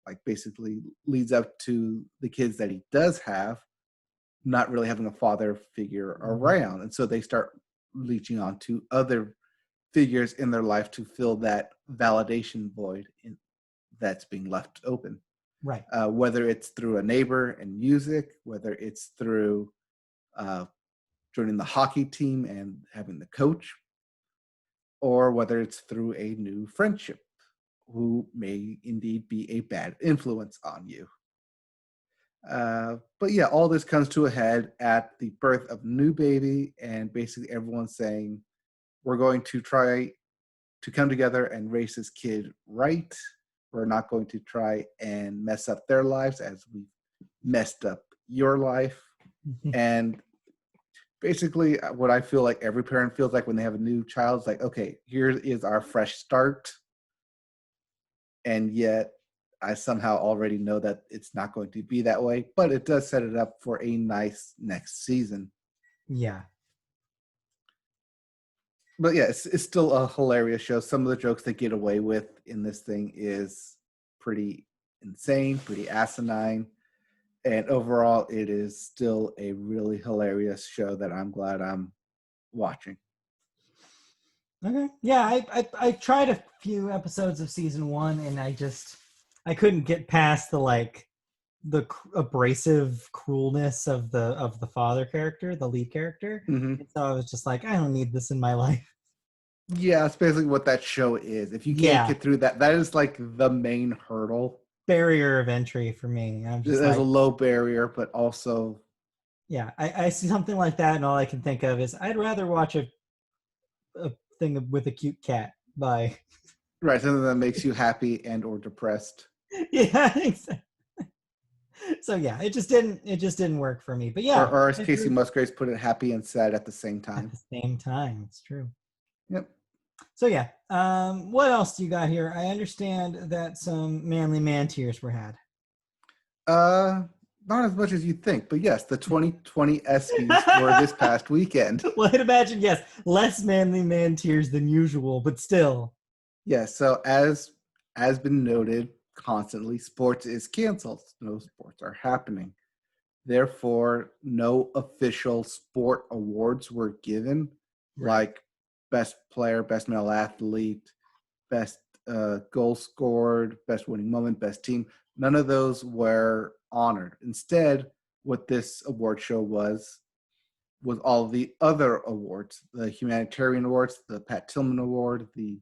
like basically leads up to the kids that he does have not really having a father figure around. And so they start reaching on to other figures in their life to fill that validation void that's being left open. Right. Whether it's through a neighbor and music, whether it's through joining the hockey team and having the coach, or whether it's through a new friendship who may indeed be a bad influence on you. But yeah, all this comes to a head at the birth of new baby, and basically everyone's saying, we're going to try to come together and raise this kid right. We're not going to try and mess up their lives as we messed up your life. And basically what I feel like every parent feels like when they have a new child is like, okay, here is our fresh start. And yet I somehow already know that it's not going to be that way, but it does set it up for a nice next season. Yeah. But yeah, it's still a hilarious show. Some of the jokes they get away with in this thing is pretty insane, pretty asinine. And overall, it is still a really hilarious show that I'm glad I'm watching. Okay. Yeah, I tried a few episodes of season 1, and I couldn't get past the abrasive cruelness of the father character, the lead character. Mm-hmm. And so I was just like, I don't need this in my life. Yeah, it's basically what that show is. If you can't get through that, that is like the main hurdle. Barrier of entry for me. I'm just There's a low barrier, but also... Yeah, I see something like that, and all I can think of is I'd rather watch a thing with a cute cat. Bye. Right, something that makes you happy and or depressed. Yeah, exactly. So yeah, it just didn't work for me. But yeah, or as Casey Musgraves put it, happy and sad at the same time. At the same time, it's true. Yep. So yeah, what else do you got here? I understand that some manly man tears were had. Not as much as you think, but yes, the 2020 ESPYs were this past weekend. Well, I'd imagine, yes, less manly man tears than usual, but still. Yes, so as been noted constantly, sports is canceled. No sports are happening. Therefore, no official sport awards were given, like best player, best male athlete, best goal scored, best winning moment, best team. None of those were honored. Instead, what this award show was all the other awards, the humanitarian awards, the Pat Tillman Award, the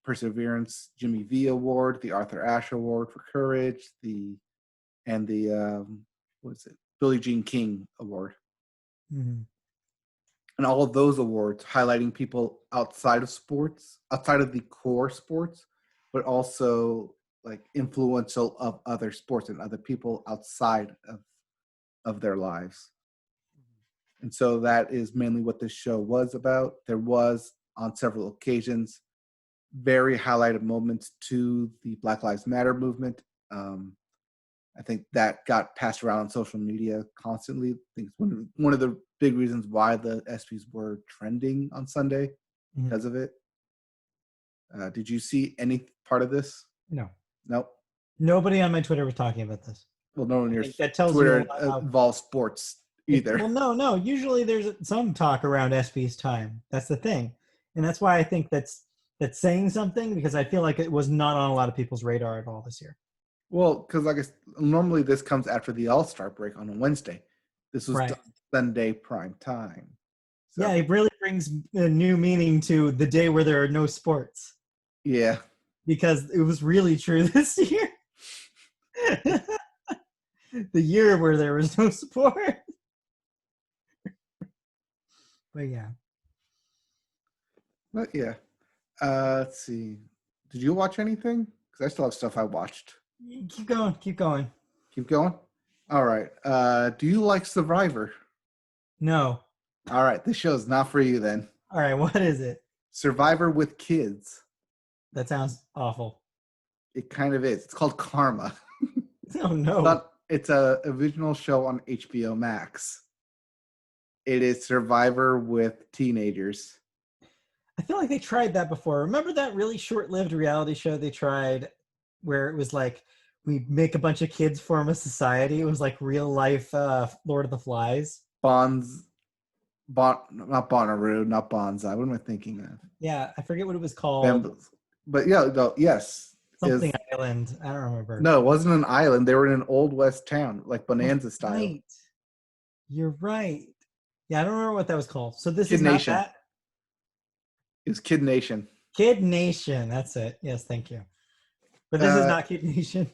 Perseverance Jimmy V Award, the Arthur Ashe Award for Courage, and the Billie Jean King Award. Mm-hmm. And all of those awards highlighting people outside of sports, outside of the core sports, but also like influential of other sports and other people outside of their lives. And so that is mainly what this show was about. There was, on several occasions, very highlighted moments to the Black Lives Matter movement. I think that got passed around on social media constantly. I think it's one of the big reasons why the ESPYs were trending on Sunday because of it. Did you see any part of this? No. Nope. Nobody on my Twitter was talking about this. Well, no one on your that tells Twitter you involves sports either. Well, no. Usually there's some talk around ESPY's time. That's the thing. And that's why I think that's saying something, because I feel like it was not on a lot of people's radar at all this year. Well, because normally this comes after the All-Star break on a Wednesday. This was Sunday prime time. So. Yeah, it really brings a new meaning to the day where there are no sports. Yeah. Because it was really true this year. The year where there was no sport. But yeah. But yeah. Let's see. Did you watch anything? Because I still have stuff I watched. Keep going. Keep going? All right. Do you like Survivor? No. All right. This show's not for you then. All right. What is it? Survivor with kids. That sounds awful. It kind of is. It's called Karma. Oh no. It's a original show on HBO Max. It is Survivor with teenagers. I feel like they tried that before. Remember that really short-lived reality show they tried where it was like we make a bunch of kids form a society? It was like real life Lord of the Flies. Not Bonnaroo, not Bonsai. What am I thinking of? Yeah, I forget what it was called. Bamboos. But yeah, no, yes. Something Island. I don't remember. No, it wasn't an island. They were in an old west town, like Oh, Bonanza style. right. You're right. Yeah, I don't remember what that was called. So this Kid is not Nation. that? It was Kid Nation. Kid Nation. That's it. Yes, thank you. But this is not Kid Nation.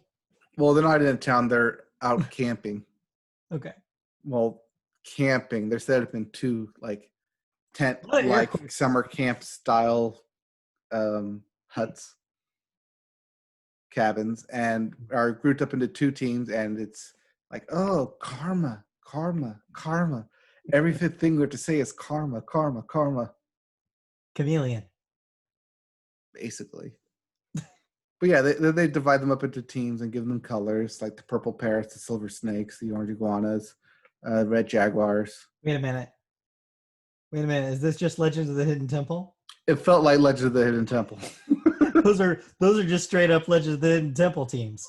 Well, they're not in a town. They're out camping. Okay. Well, camping. They're set up in two like tent like summer camp style huts, cabins, and are grouped up into two teams, and it's like, oh, karma. Every fifth thing we have to say is karma. Chameleon. Basically. But yeah, they divide them up into teams and give them colors, like the purple parrots, the silver snakes, the orange iguanas, red jaguars. Wait a minute. Is this just Legends of the Hidden Temple? It felt like Legends of the Hidden Temple. those are just straight up Legends of the Hidden Temple teams.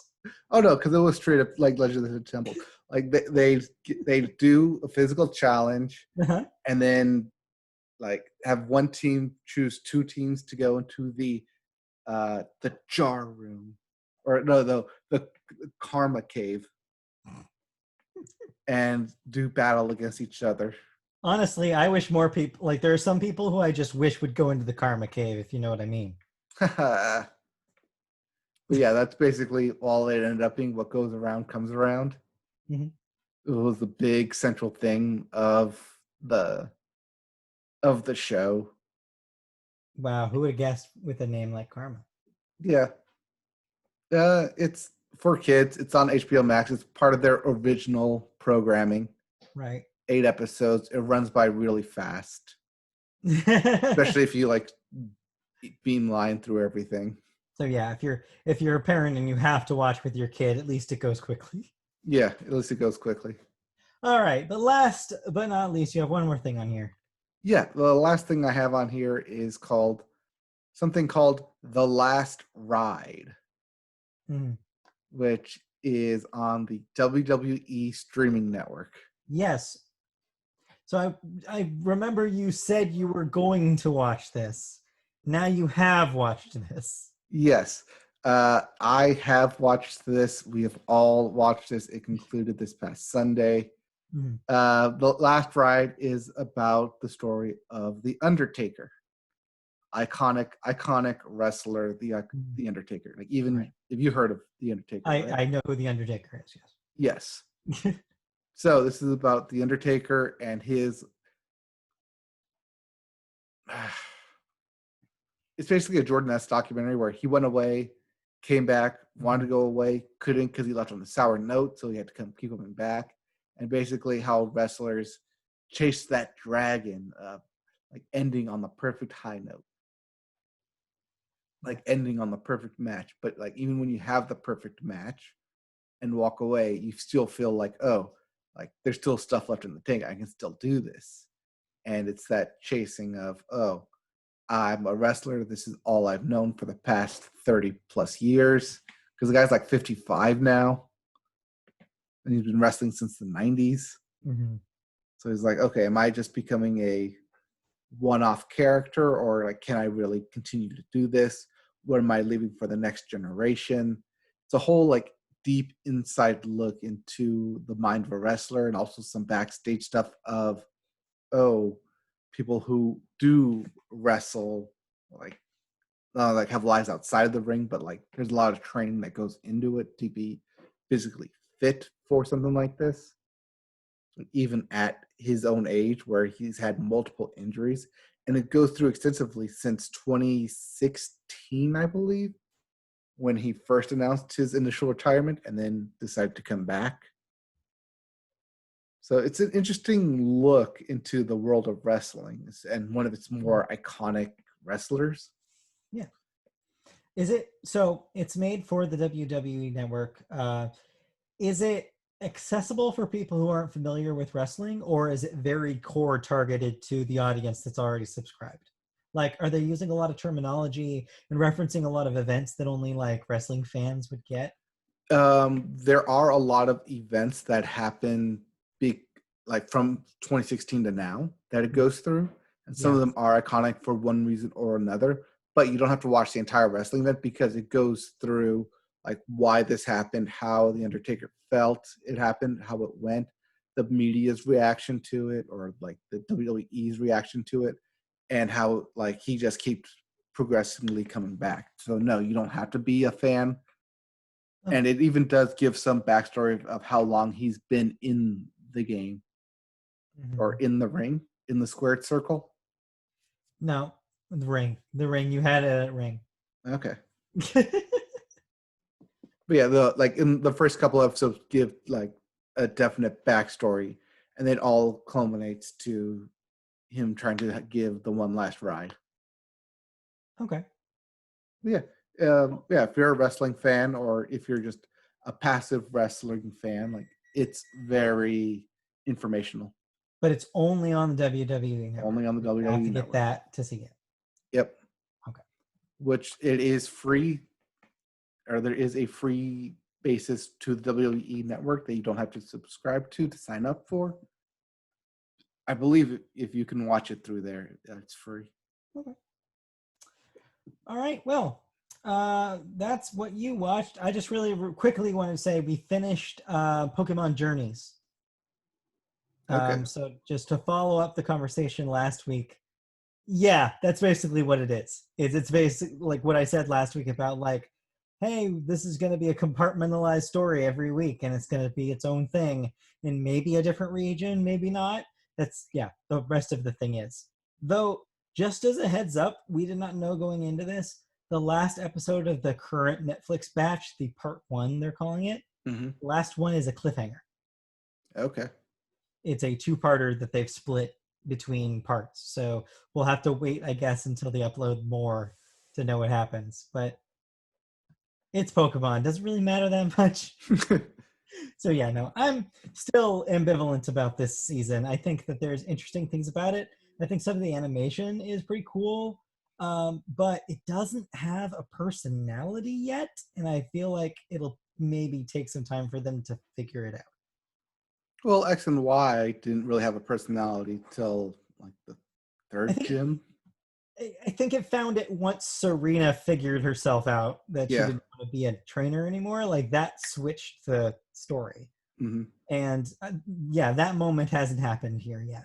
Oh no, because it was straight up like Legends of the Hidden Temple. Like they do a physical challenge, and then like have one team choose two teams to go into the jar room, or no, the karma cave, and do battle against each other. Honestly, I wish more people, like there are some people who I just wish would go into the karma cave, if you know what I mean. But yeah, that's basically all it ended up being. What goes around comes around. Mm-hmm. It was the big central thing of the show. Wow, who would have guessed with a name like Karma? Yeah. It's for kids. It's on HBO Max. It's part of their original programming. Right. 8 episodes. It runs by really fast. Especially if you like beamline through everything. So yeah, if you're a parent and you have to watch with your kid, at least it goes quickly. Yeah, at least it goes quickly. All right, but last but not least, you have one more thing on here. Yeah, the last thing I have on here is something called The Last Ride, which is on the WWE streaming network. Yes. So I remember you said you were going to watch this. Now you have watched this. Yes. I have watched this. We have all watched this. It concluded this past Sunday. The Last Ride is about the story of The Undertaker. Iconic wrestler, the Undertaker. Like even if you heard of The Undertaker. I know who The Undertaker is, yes. Yes. So this is about The Undertaker and his it's basically a Jordan S. documentary where he went away, came back, wanted to go away, couldn't because he left on a sour note, so he had to keep coming back. And basically how wrestlers chase that dragon, like ending on the perfect high note. Like ending on the perfect match. But like even when you have the perfect match and walk away, you still feel like, oh, like there's still stuff left in the tank. I can still do this. And it's that chasing of, oh, I'm a wrestler. This is all I've known for the past 30 plus years. Because the guy's like 55 now. And he's been wrestling since the 90s. So he's like, okay, am I just becoming a one-off character, or like, can I really continue to do this? What am I leaving for the next generation? It's a whole like deep inside look into the mind of a wrestler, and also some backstage stuff of, oh, people who do wrestle like have lives outside of the ring, but like there's a lot of training that goes into it to be physically fit for something like this. Even at his own age, where he's had multiple injuries, and it goes through extensively since 2016, I believe, when he first announced his initial retirement and then decided to come back. So it's an interesting look into the world of wrestling and one of its more iconic wrestlers. Yeah. Is it so? It's made for the WWE Network. Is it accessible for people who aren't familiar with wrestling, or is it very core targeted to the audience that's already subscribed? Like, are they using a lot of terminology and referencing a lot of events that only like wrestling fans would get? There are a lot of events that happen like from 2016 to now that it goes through, and some of Yeah. them are iconic for one reason or another, but you don't have to watch the entire wrestling event because it goes through like why this happened, how the Undertaker felt it happened, how it went, the media's reaction to it, or like the WWE's reaction to it, and how like he just keeps progressively coming back. So no, you don't have to be a fan, Okay. and it even does give some backstory of how long he's been in the game or Mhm. in the ring, in the squared circle. No, the ring. The ring. You had a ring. Okay. But yeah, like in the first couple episodes give like a definite backstory, and it all culminates to him trying to give the one last ride. Okay. But yeah, yeah. If you're a wrestling fan, or if you're just a passive wrestling fan, like it's very informational. But it's only on the WWE Network. Only on the You have to WWE get Network. that to see it. Yep. Okay. Which it is free, or there is a free basis to the WWE Network that you don't have to subscribe to sign up for. I believe if you can watch it through there, it's free. Okay. All right. Well, that's what you watched. I just really quickly want to say we finished Pokemon Journeys. Okay. So just to follow up the conversation last week, yeah, that's basically what it is. It's basically like what I said last week about like, hey, this is going to be a compartmentalized story every week, and it's going to be its own thing in maybe a different region, maybe not. That's yeah. The rest of the thing is though. Just as a heads up, we did not know going into this. The last episode of the current Netflix batch, the part one, they're calling it. Mm-hmm. The last one is a cliffhanger. Okay. It's a two-parter that they've split between parts. So we'll have to wait, I guess, until they upload more to know what happens. But it's Pokemon. Doesn't really matter that much. So yeah, no, I'm still ambivalent about this season. I think that there's interesting things about it. I think some of the animation is pretty cool, but it doesn't have a personality yet, and I feel like it'll maybe take some time for them to figure it out. Well, X and Y didn't really have a personality till like the I third think gym. I think it found it once Serena figured herself out that she Yeah. didn't want to be a trainer anymore. Like that switched the story, Mm-hmm. and yeah, that moment hasn't happened here yet.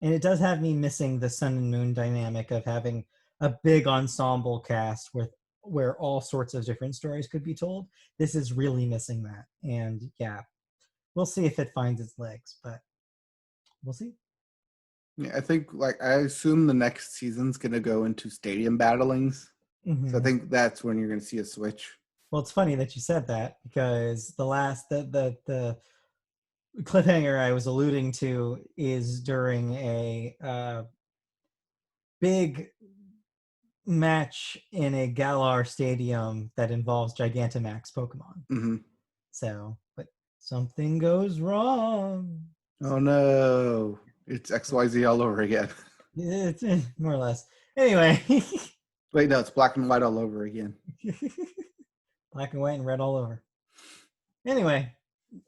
And it does have me missing the Sun and Moon dynamic of having a big ensemble cast with where all sorts of different stories could be told. This is really missing that, and yeah, we'll see if it finds its legs, but we'll see. Yeah, I think like I assume the next season's gonna go into stadium battlings. So I Mm-hmm. think that's when you're gonna see a switch. Well, it's funny that you said that because the last the cliffhanger I was alluding to is during a big match in a Galar stadium that involves Gigantamax Pokemon. Mm-hmm. So, but something goes wrong. Oh no, it's XYZ all over again. It's more or less. Anyway, Wait, no, it's black and white all over again. black and white and red all over. Anyway,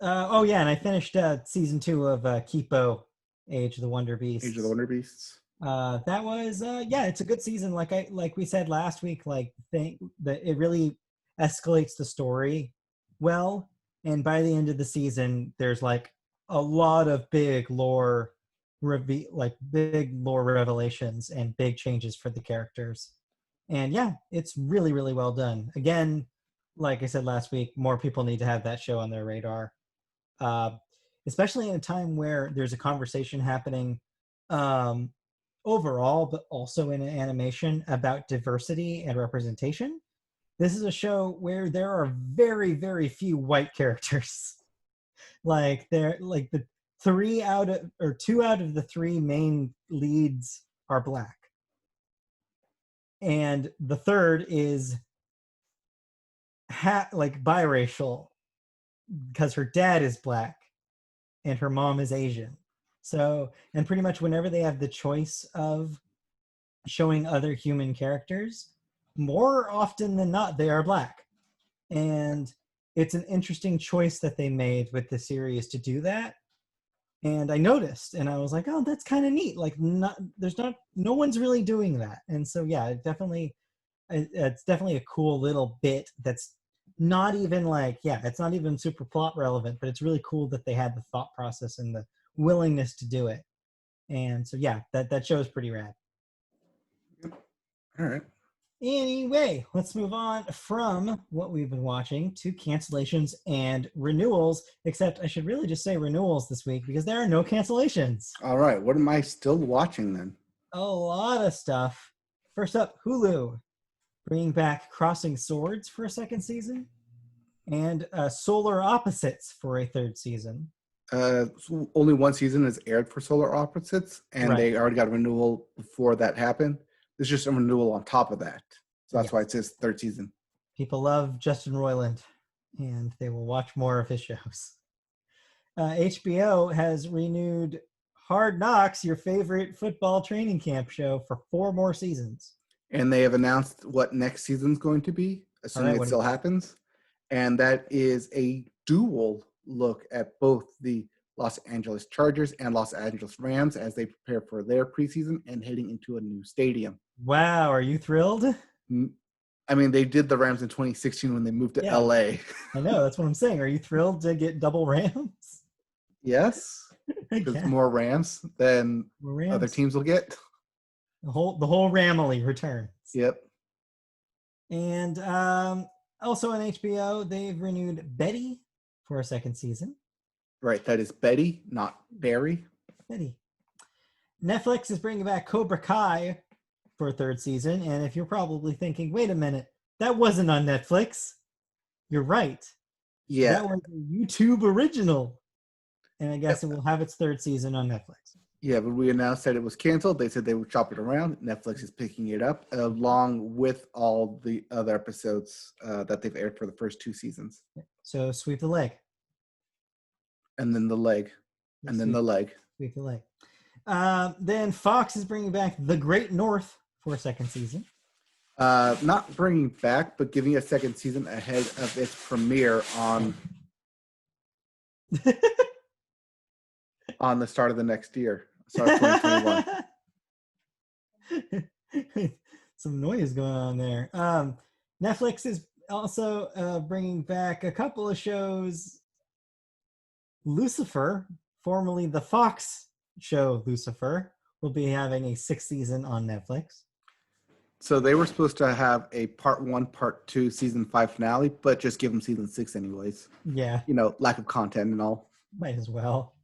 oh yeah, and I finished season 2 of Kipo, Age of the Wonder Age of the Beasts. Wonder Beasts. That was yeah, it's a good season. Like we said last week, like think that it really escalates the story well, and by the end of the season, there's like a lot of big lore revelations and big changes for the characters. And yeah, it's really really well done. Again, like I said last week, more people need to have that show on their radar, uh, especially in a time where there's a conversation happening um, overall, but also in animation about diversity and representation. This is a show where there are very, very few white characters. Like they're like the 2 out of the 3 main leads are black. And the third is like biracial because her dad is black and her mom is Asian. So, and pretty much whenever they have the choice of showing other human characters, more often than not, they are black. And it's an interesting choice that they made with the series to do that. And I noticed, and I was like, "Oh, that's kind of neat." Like, no one's really doing that. And so, yeah, it's definitely a cool little bit that's not even like, yeah, it's not even super plot relevant, but it's really cool that they had the thought process and the willingness to do it. And so, yeah, that show is pretty rad. All right. Anyway, let's move on from what we've been watching to cancellations and renewals, except I should really just say renewals this week because there are no cancellations. All right. What am I still watching then? A lot of stuff. First up, Hulu, bringing back Crossing Swords for a second season and Solar Opposites for a third season. So only one season is aired for Solar Opposites, and Right. they already got a renewal before that happened. There's just a renewal on top of that. So that's Yes. why it says third season. People love Justin Roiland, and they will watch more of his shows. HBO has renewed Hard Knocks, your favorite football training camp show, for 4 more seasons. And they have announced what next season's going to be, assuming it still happens. And that is a dual look at both the Los Angeles Chargers and Los Angeles Rams as they prepare for their preseason and heading into a new stadium. Wow, are you thrilled? I mean, they did the Rams in 2016 when they moved to LA. I know, that's what I'm saying. Are you thrilled to get double Rams? Yes, because more Rams than other teams will get. The whole Ramily returns. Yep. And also on HBO, they've renewed Betty for a second season. Right, that is Betty, not Barry. Betty. Netflix is bringing back Cobra Kai for a third season, and if you're probably thinking, wait a minute, that wasn't on Netflix, you're right. Yeah. That was a YouTube original. And I guess it will have its third season on Netflix. Yeah, but we announced that it was canceled. They said they would shop it around. Netflix is picking it up along with all the other episodes that they've aired for the first 2 seasons. So sweep the leg. And then the leg. And then the leg. Sweep the leg. Then Fox is bringing back The Great North for a second season. Not bringing back, but giving a second season ahead of its premiere on on the start of the next year. Start of 2021. Some noise going on there. Netflix is also bringing back a couple of shows. Lucifer, formerly the Fox show Lucifer, will be having a 6th season on Netflix. So they were supposed to have a part 1, part 2, season 5 finale, but just give them season 6 anyways. Yeah. You know, lack of content and all. Might as well.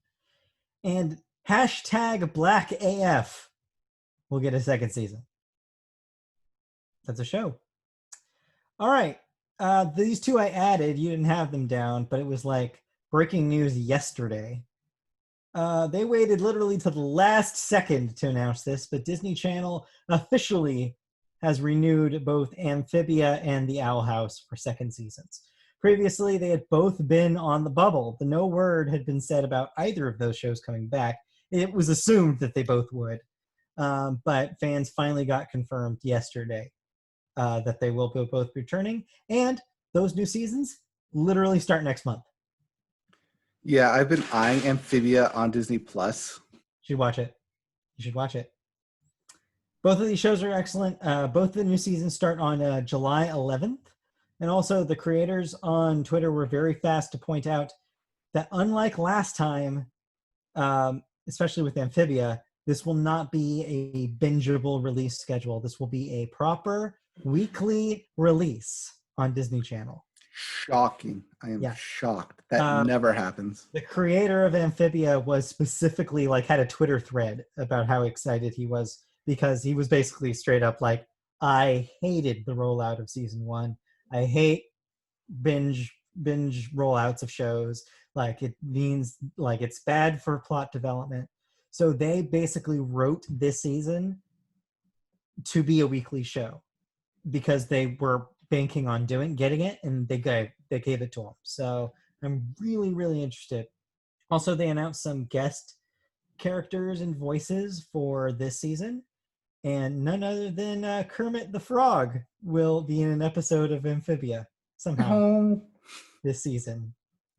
And #BlackAF will get a 2nd season. That's a show. All right. These 2 I added. You didn't have them down, but it was like breaking news yesterday. They waited literally to the last second to announce this, but Disney Channel officially has renewed both Amphibia and The Owl House for 2nd seasons. Previously, they had both been on the bubble. No word had been said about either of those shows coming back. It was assumed that they both would, but fans finally got confirmed yesterday that they will both be returning, and those new seasons literally start next month. Yeah, I've been eyeing Amphibia on Disney Plus. You should watch it. Both of these shows are excellent. Both the new seasons start on July 11th. And also, the creators on Twitter were very fast to point out that unlike last time, especially with Amphibia, this will not be a bingeable release schedule. This will be a proper weekly release on Disney Channel. Shocking. I am shocked. That never happens. The creator of Amphibia was specifically had a Twitter thread about how excited he was because he was basically straight up like, I hated the rollout of season 1. I hate binge rollouts of shows. It means it's bad for plot development. So they basically wrote this season to be a weekly show because they were banking on getting it, and they gave it to them. So I'm really, really interested. Also, they announced some guest characters and voices for this season, and none other than Kermit the Frog will be in an episode of Amphibia somehow Oh, this season.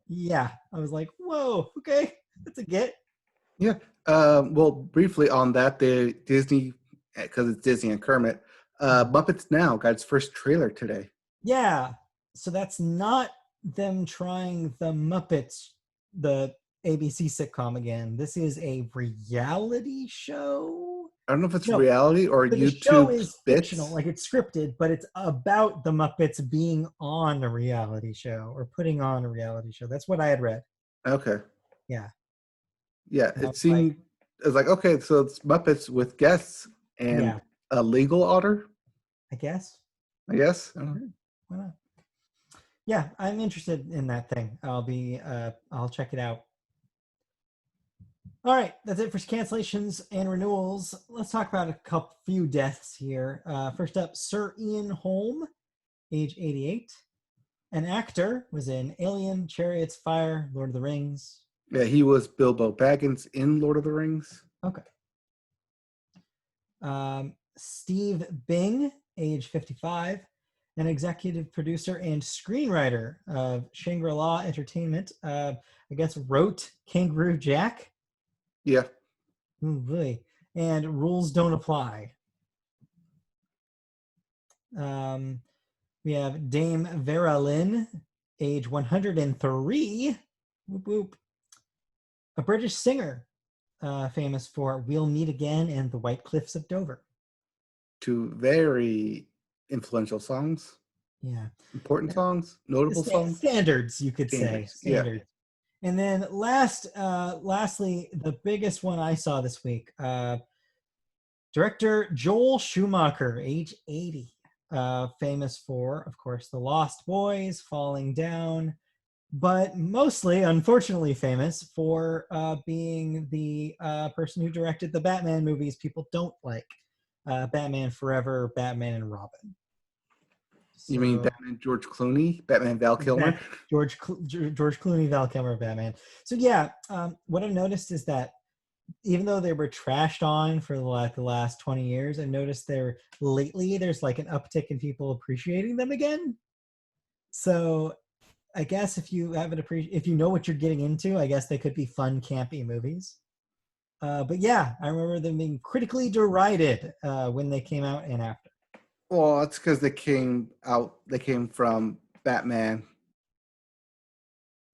Yeah, I was like, whoa, okay, that's a get. yeah. Well, briefly on that, the Disney, because it's Disney and Kermit, Muppets Now got its first trailer today. Yeah, so that's not them trying the Muppets, the ABC sitcom again. This is a reality show. I don't know if it's No, reality or so the show YouTube is fictional, bits. like it's scripted, but it's about the Muppets being on a reality show or putting on a reality show. That's what I had read. Okay. Yeah. Yeah, And I it was like, seemed, it was like, okay, so it's Muppets with guests yeah, and a legal order, I guess. I guess. I don't know. Sure, why not? Yeah, I'm interested in that thing. I'll check it out. All right, that's it for cancellations and renewals. Let's talk about a few deaths here. First up, Sir Ian Holm, age 88. An actor, was in Alien, Chariots, Fire, Lord of the Rings. Yeah, he was Bilbo Baggins in Lord of the Rings. Okay. Steve Bing, age 55, an executive producer and screenwriter of Shangri-La Entertainment. I guess wrote Kangaroo Jack. Yeah. Ooh, boy. And Rules Don't Apply. We have Dame Vera Lynn, age 103. Whoop, whoop. A British singer, famous for We'll Meet Again and The White Cliffs of Dover. Two very influential songs, Yeah. important songs, notable songs. Standards, you could say. Standards. Yeah. Standards. And then lastly, the biggest one I saw this week, director Joel Schumacher, age 80, famous for, of course, The Lost Boys, Falling Down, but mostly, unfortunately, famous for being the person who directed the Batman movies people don't like, Batman Forever, Batman and Robin. You mean So, Batman George Clooney, Batman Val Kilmer? George Clooney, Val Kilmer, Batman. So yeah, what I've noticed is that even though they were trashed on for like the last 20 years, I've noticed there's like an uptick in people appreciating them again. So I guess if you if you know what you're getting into, I guess they could be fun, campy movies. But yeah, I remember them being critically derided when they came out and after. Well, that's because they came from Batman,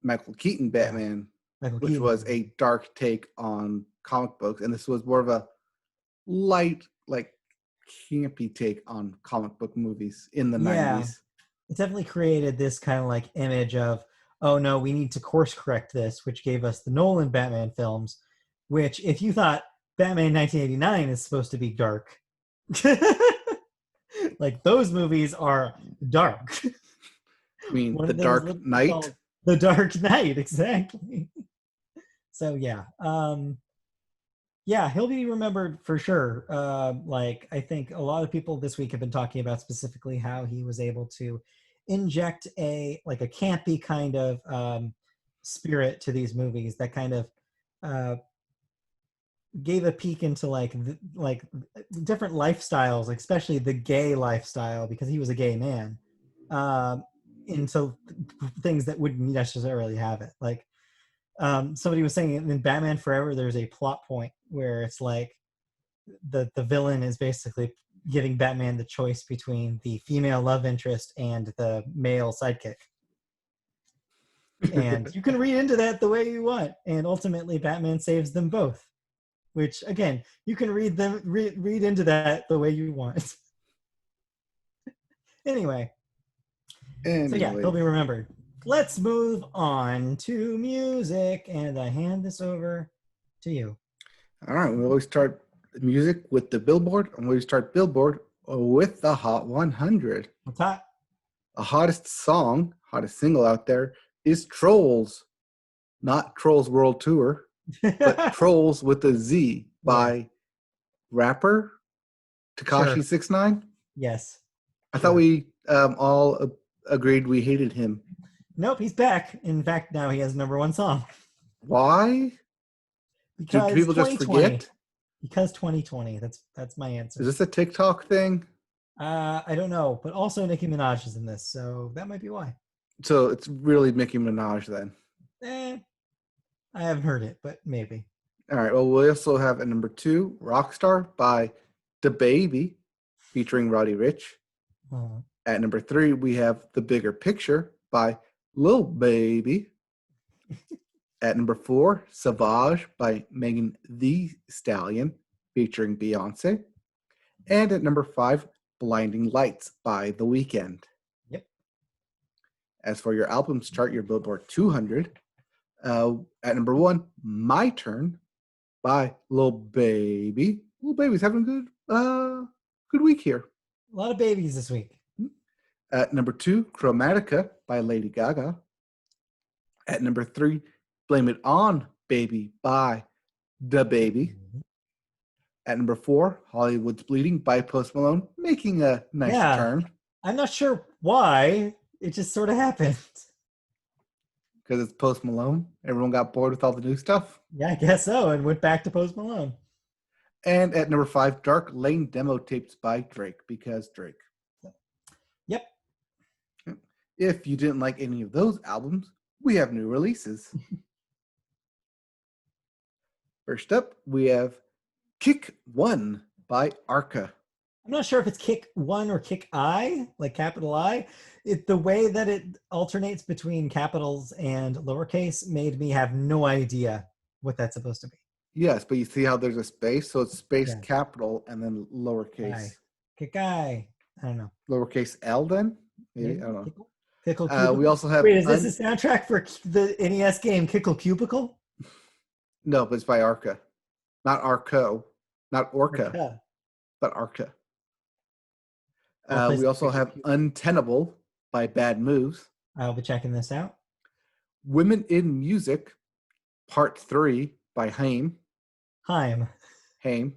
Michael Keaton Batman, Michael which Keaton. was a dark take on comic books, and this was more of a light, like campy take on comic book movies in the 90s. It definitely created this kind of like image of, oh no, we need to course correct this, which gave us the Nolan Batman films, which if you thought Batman 1989 is supposed to be dark, like those movies are dark. I mean, The Dark Knight. The Dark Knight, exactly. So yeah. Yeah, he'll be remembered for sure. Like I think a lot of people this week have been talking about specifically how he was able to inject a campy kind of spirit to these movies that kind of gave a peek into like different lifestyles, especially the gay lifestyle because he was a gay man, into things that wouldn't necessarily have it. Like somebody was saying in Batman Forever, there's a plot point where it's like the villain is basically giving Batman the choice between the female love interest and the male sidekick. And you can read into that the way you want. And ultimately Batman saves them both. Which again, you can read into that the way you want. Anyway. So yeah, he'll be remembered. Let's move on to music, and I hand this over to you. All right, we always start music with the Billboard, and we start Billboard with the Hot 100. What's hot? The hottest single out there is Trolls, not Trolls World Tour, but Trolls with a Z by rapper Sure. Tekashi 69. Yes. I thought Sure. we all agreed we hated him. Nope, he's back. In fact, now he has #1 song. Why? Do Because people just 2020. forget? Because 2020. That's my Is answer. this a TikTok thing? I don't know, but also Nicki Minaj is in this, so that might be why. So it's really Nicki Minaj then. I haven't heard it, but maybe. All right. Well, we also have at #2, Rockstar by The Baby, featuring Roddy Ricch. Uh, At #3, we have The Bigger Picture by Lil Baby. At #4, Savage by Megan Thee Stallion, featuring Beyonce. And at #5, Blinding Lights by The Weeknd. yep. As for your albums chart, your Billboard 200, at #1, My Turn by Lil Baby. Lil Baby's having a good week here. A lot of babies this week. At #2, Chromatica by Lady Gaga. At #3, Blame It On Baby by The Baby. At #4, Hollywood's Bleeding by Post Malone, making a nice Yeah. return. I'm not sure why. It just sort of happened. Because it's Post Malone. Everyone got bored with all the new stuff. Yeah, I guess so, and went back to Post Malone. And at #5, Dark Lane demo tapes by Drake, because Drake. Yep. If you didn't like any of those albums, we have new releases. First up, we have Kick 1 by Arca. I'm not sure if it's Kick 1 or Kick I, like capital I. The way that it alternates between capitals and lowercase made me have no idea what that's supposed to be. Yes, but you see how there's a space? So it's space Yeah. capital and then lowercase. I. Kick I. I don't know. Lowercase L then? Maybe? Maybe? I don't know. Kickle Cubicle? We also have... Wait, is this a soundtrack for the NES game Kickle Cubicle? No, but it's by Arca. Not Arco. Not Orca, Orca. but Arca. Well, We also have Untenable by Bad Moves. I'll be checking this out. Women in Music, Part 3 by Haim. Haim. Haim.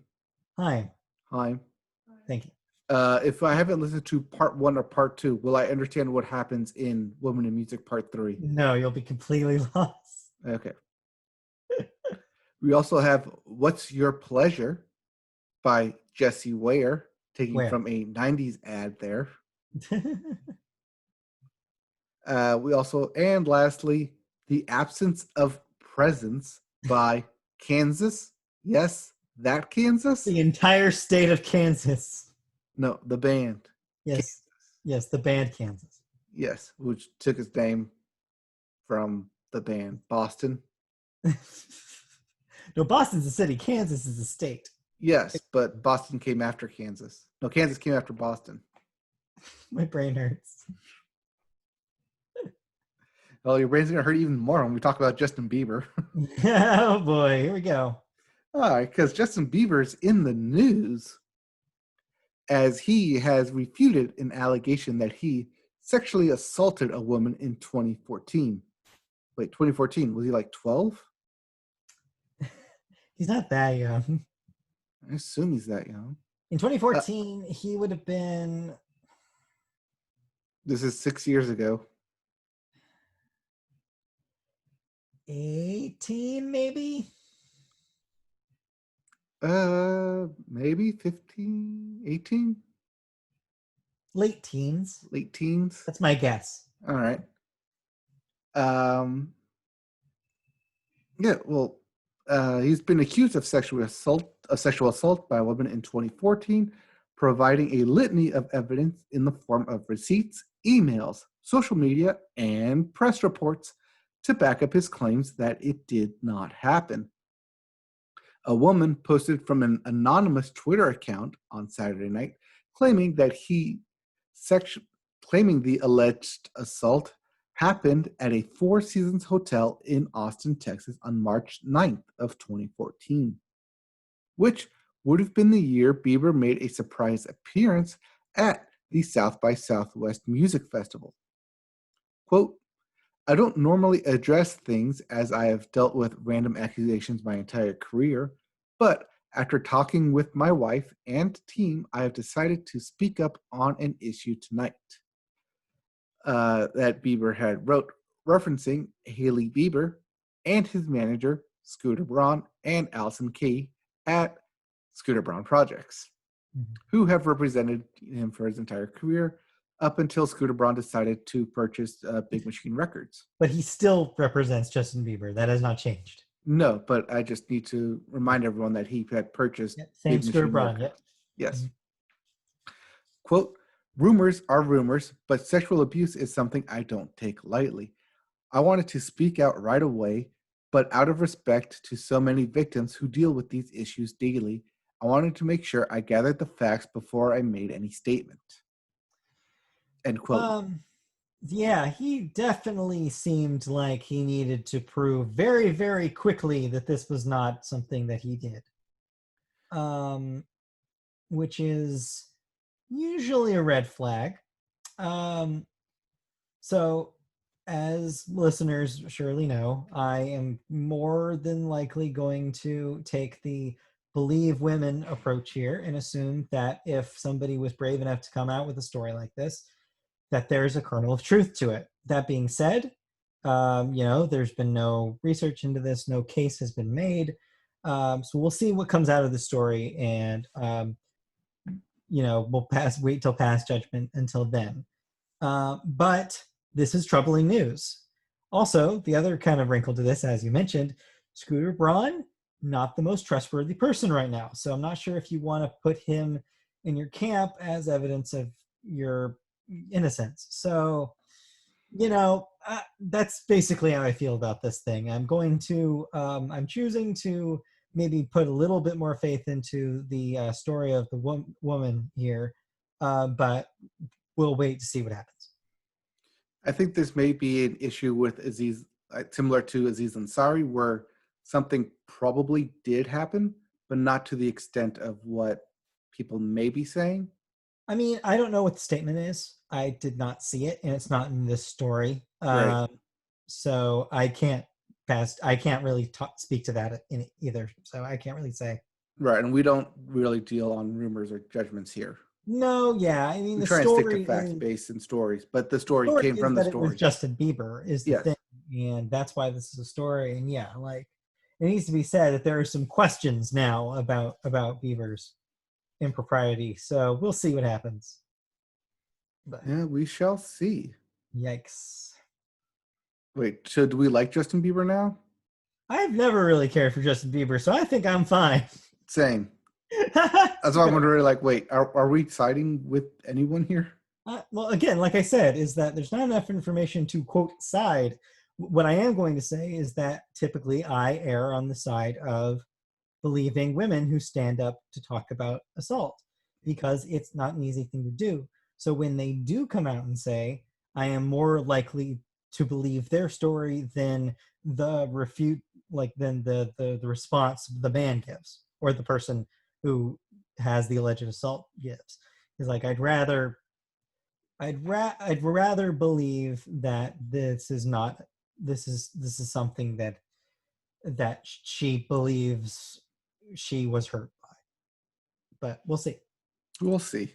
Thank you. If I haven't listened to Part 1 or Part 2, will I understand what happens in Women in Music Part 3? No, you'll be completely lost. Okay. We also have What's Your Pleasure by Jesse Ware, taking from a 90s ad there. We also, and lastly, The Absence of Presence by Kansas. Yes, that Kansas? The entire state of Kansas. No, the band. Yes. Kansas. Yes, the band Kansas. Yes, which took its name from the band Boston. No, Boston's a city. Kansas is a state. Yes, but Boston came after Kansas. No, Kansas came after Boston. My brain hurts. Well, your brain's going to hurt even more when we talk about Justin Bieber. Oh, boy. Here we go. All right, because Justin Bieber's in the news as he has refuted an allegation that he sexually assaulted a woman in 2014. Wait, 2014? Was he like 12? He's not that young. I assume he's that young. In 2014, he would have been... This is 6 years ago. 18, maybe? Maybe 15, 18? Late teens. Late teens? That's my guess. All right. Yeah, well, he's been accused of sexual assault by a woman in 2014, providing a litany of evidence in the form of receipts, emails, social media, and press reports to back up his claims that it did not happen. A woman posted from an anonymous Twitter account on Saturday night claiming that claiming the alleged assault happened at a Four Seasons hotel in Austin, Texas on March 9th of 2014, which would have been the year Bieber made a surprise appearance at the South by Southwest Music Festival. Quote, I don't normally address things as I have dealt with random accusations my entire career, but After talking with my wife and team, I have decided to speak up on an issue tonight. That Bieber had wrote, referencing Haley Bieber and his manager, Scooter Braun, and Allison Key at Scooter Braun Projects, who have represented him for his entire career up until Scooter Braun decided to purchase Big Machine Records. But he still represents Justin Bieber. That has not changed. No, but I just need to remind everyone that he had purchased Same Big Scooter Machine Braun, Records. yep. Yes. Mm-hmm. Quote, rumors are rumors, but sexual abuse is something I don't take lightly. I wanted to speak out right away, but out of respect to so many victims who deal with these issues daily, I wanted to make sure I gathered the facts before I made any statement. End quote. Yeah, he definitely seemed like he needed to prove very, very quickly that this was not something that he did. Which is usually a red flag. So, as listeners surely know, I am more than likely going to take the believe women approach here and assume that if somebody was brave enough to come out with a story like this, that there's a kernel of truth to it. That being said, there's been no research into this, no case has been made. So we'll see what comes out of the story, and we'll wait till past judgment until then. But this is troubling news. Also, the other kind of wrinkle to this, as you mentioned, Scooter Braun, not the most trustworthy person right now. So I'm not sure if you want to put him in your camp as evidence of your innocence. So, that's basically how I feel about this thing. I'm choosing to maybe put a little bit more faith into the story of the woman here, but we'll wait to see what happens. I think this may be an issue with Aziz, similar to Aziz Ansari, where something probably did happen, but not to the extent of what people may be saying. I mean, I don't know what the statement is. I did not see it, and it's not in this story. Right. So I can't really speak to that in either. So I can't really say. Right, and we don't really deal on rumors or judgments here. No, yeah. I mean, We the try and stick to story facts-based in stories, but the story came from the that it was story. Justin Bieber is the thing, and that's why this is a story. And yeah, like it needs to be said that there are some questions now about Bieber's impropriety. So we'll see what happens. But yeah, we shall see. Yikes. Wait, so do we like Justin Bieber now? I've never really cared for Justin Bieber, so I think I'm fine. Same. That's why I'm wondering, like, wait, are we siding with anyone here? Well, again, like I said, is that there's not enough information to, quote, side. What I am going to say is that typically I err on the side of believing women who stand up to talk about assault, because it's not an easy thing to do. So when they do come out and say, I am more likely to believe their story than the response the man gives, or the person who has the alleged assault gives. Is like I'd rather believe that this is something that she believes she was hurt by. But we'll see. We'll see.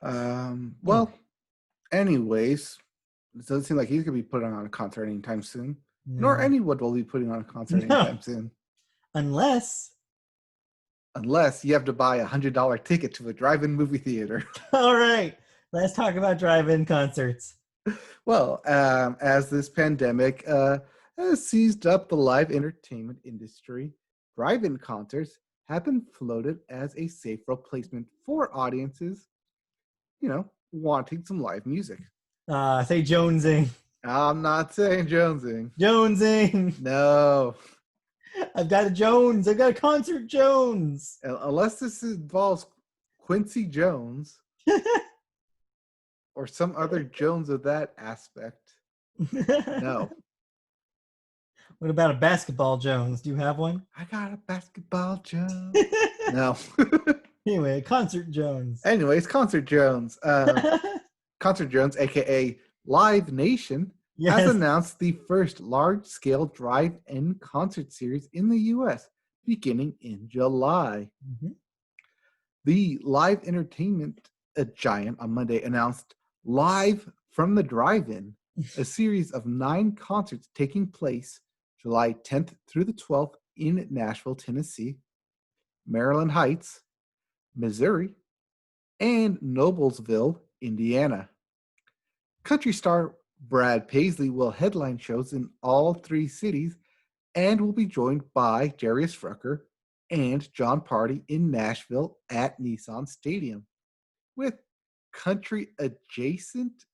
Well, anyways, it doesn't seem like he's going to be putting on a concert anytime soon. No. Nor anyone will be putting on a concert anytime soon. Unless you have to buy a $100 ticket to a drive-in movie theater. All right. Let's talk about drive-in concerts. Well, as this pandemic has seized up the live entertainment industry, drive-in concerts have been floated as a safe replacement for audiences, wanting some live music. Say jonesing. I'm not saying jonesing. Jonesing. No. I've got a Jones. I've got a concert Jones. Unless this involves Quincy Jones or some other Jones of that aspect. No. What about a basketball Jones? Do you have one? I got a basketball Jones. No. Anyway, concert Jones. Anyways, concert Jones. Concert Jones, a.k.a. Live Nation, has announced the first large-scale drive-in concert series in the U.S., beginning in July. Mhm. The live entertainment giant on Monday announced Live from the Drive-In, a series of 9 concerts taking place July 10th through the 12th in Nashville, Tennessee, Maryland Heights, Missouri, and Noblesville, Indiana. Country star Brad Paisley will headline shows in all 3 cities and will be joined by Darius Rucker and John Party in Nashville at Nissan Stadium, with country adjacent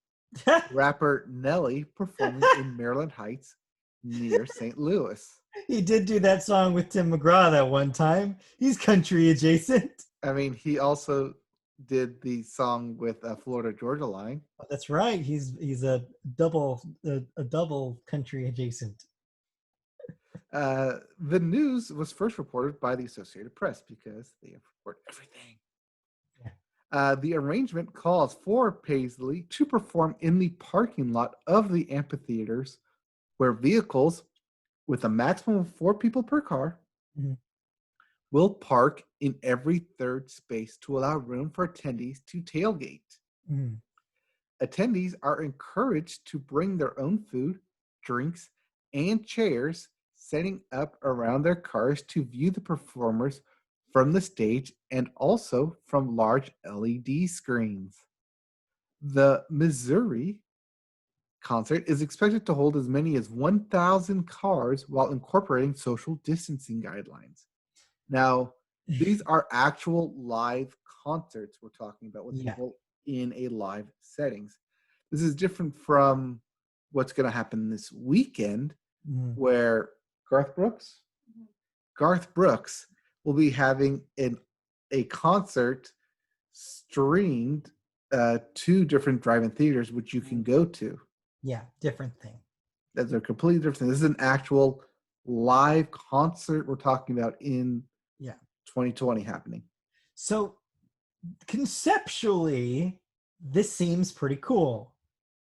rapper Nelly performing in Maryland Heights near St. Louis. He did do that song with Tim McGraw that one time. He's country adjacent. I mean, he also did the song with Florida Georgia Line. Oh, that's right. He's a double country adjacent. The news was first reported by the Associated Press because they report everything. The arrangement calls for Paisley to perform in the parking lot of the amphitheaters, where vehicles with a maximum of 4 people per car will park in every third space to allow room for attendees to tailgate. Attendees are encouraged to bring their own food, drinks, and chairs, setting up around their cars to view the performers from the stage and also from large LED screens. The Missouri concert is expected to hold as many as 1,000 cars while incorporating social distancing guidelines. Now, these are actual live concerts we're talking about with people in a live settings. This is different from what's going to happen this weekend, where Garth Brooks will be having a concert streamed to different drive-in theaters, which you can go to. Yeah, different thing. That's a completely different thing. This is an actual live concert we're talking about in 2020 happening. So conceptually, this seems pretty cool,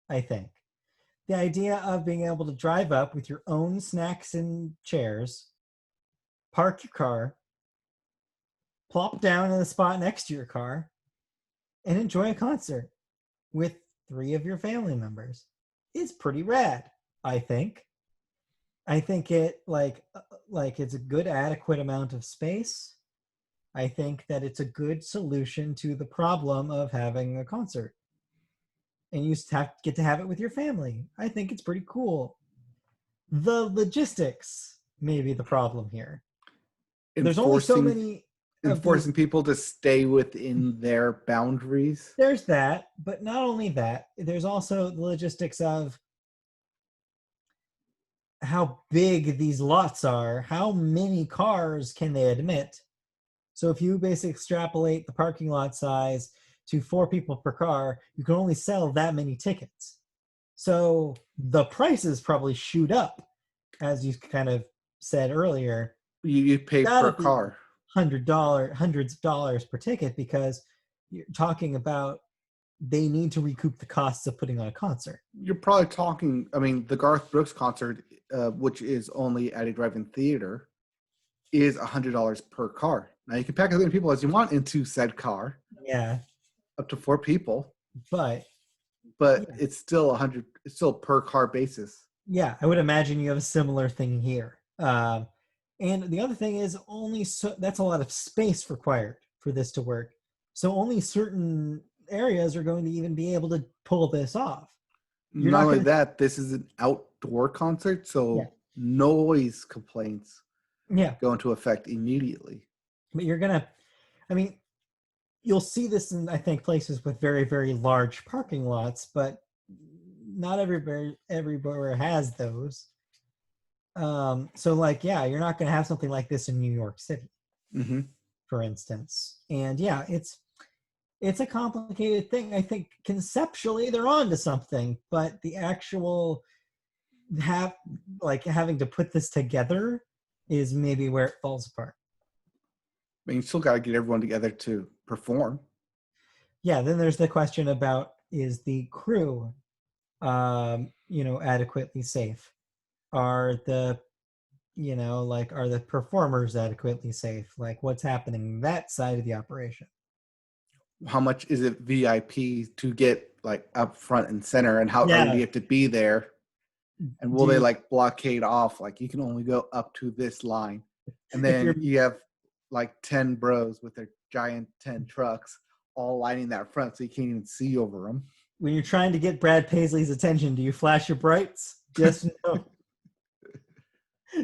I think. The idea of being able to drive up with your own snacks and chairs, park your car, plop down in the spot next to your car, and enjoy a concert with 3 of your family members is pretty rad, I think. I think it like it's a good adequate amount of space. I think that it's a good solution to the problem of having a concert. And you get to have it with your family. I think it's pretty cool. The logistics may be the problem here. There's only so many enforcing people to stay within their boundaries. There's that, but not only that, there's also the logistics of how big these lots are. How many cars can they admit? So if you basically extrapolate the parking lot size to 4 people per car, you can only sell that many tickets. So the prices probably shoot up, as you kind of said earlier. You pay per car. Hundreds of dollars per ticket, because you're talking about they need to recoup the costs of putting on a concert. You're probably talking, I mean, the Garth Brooks concert, which is only at a drive-in theater, is $100 per car. Now you can pack as many people as you want into said car. Yeah. Up to 4 people. But it's still it's still per car basis. Yeah, I would imagine you have a similar thing here. And the other thing is that's a lot of space required for this to work. So only certain areas are going to even be able to pull this off. Not only that, this is an outdoor concert, so noise complaints go into effect immediately. But you'll see this in, I think, places with very, very large parking lots, but not everywhere has those. So you're not going to have something like this in New York City, for instance. And it's a complicated thing. I think conceptually they're onto something, but the actual having to put this together is maybe where it falls apart. I mean, you still got to get everyone together to perform. Yeah, then there's the question about, is the crew adequately safe? Are the Like, are the performers adequately safe? Like, what's happening that side of the operation? How much is it VIP to get like up front and center, and how early do Yeah. you have to be there? And will they Do like blockade off? Like you can only go up to this line, and if you're then you have like 10 bros with their giant 10 trucks all lining that front, so you can't even see over them. when you're trying to get Brad Paisley's attention, do you flash your brights? Yes, no.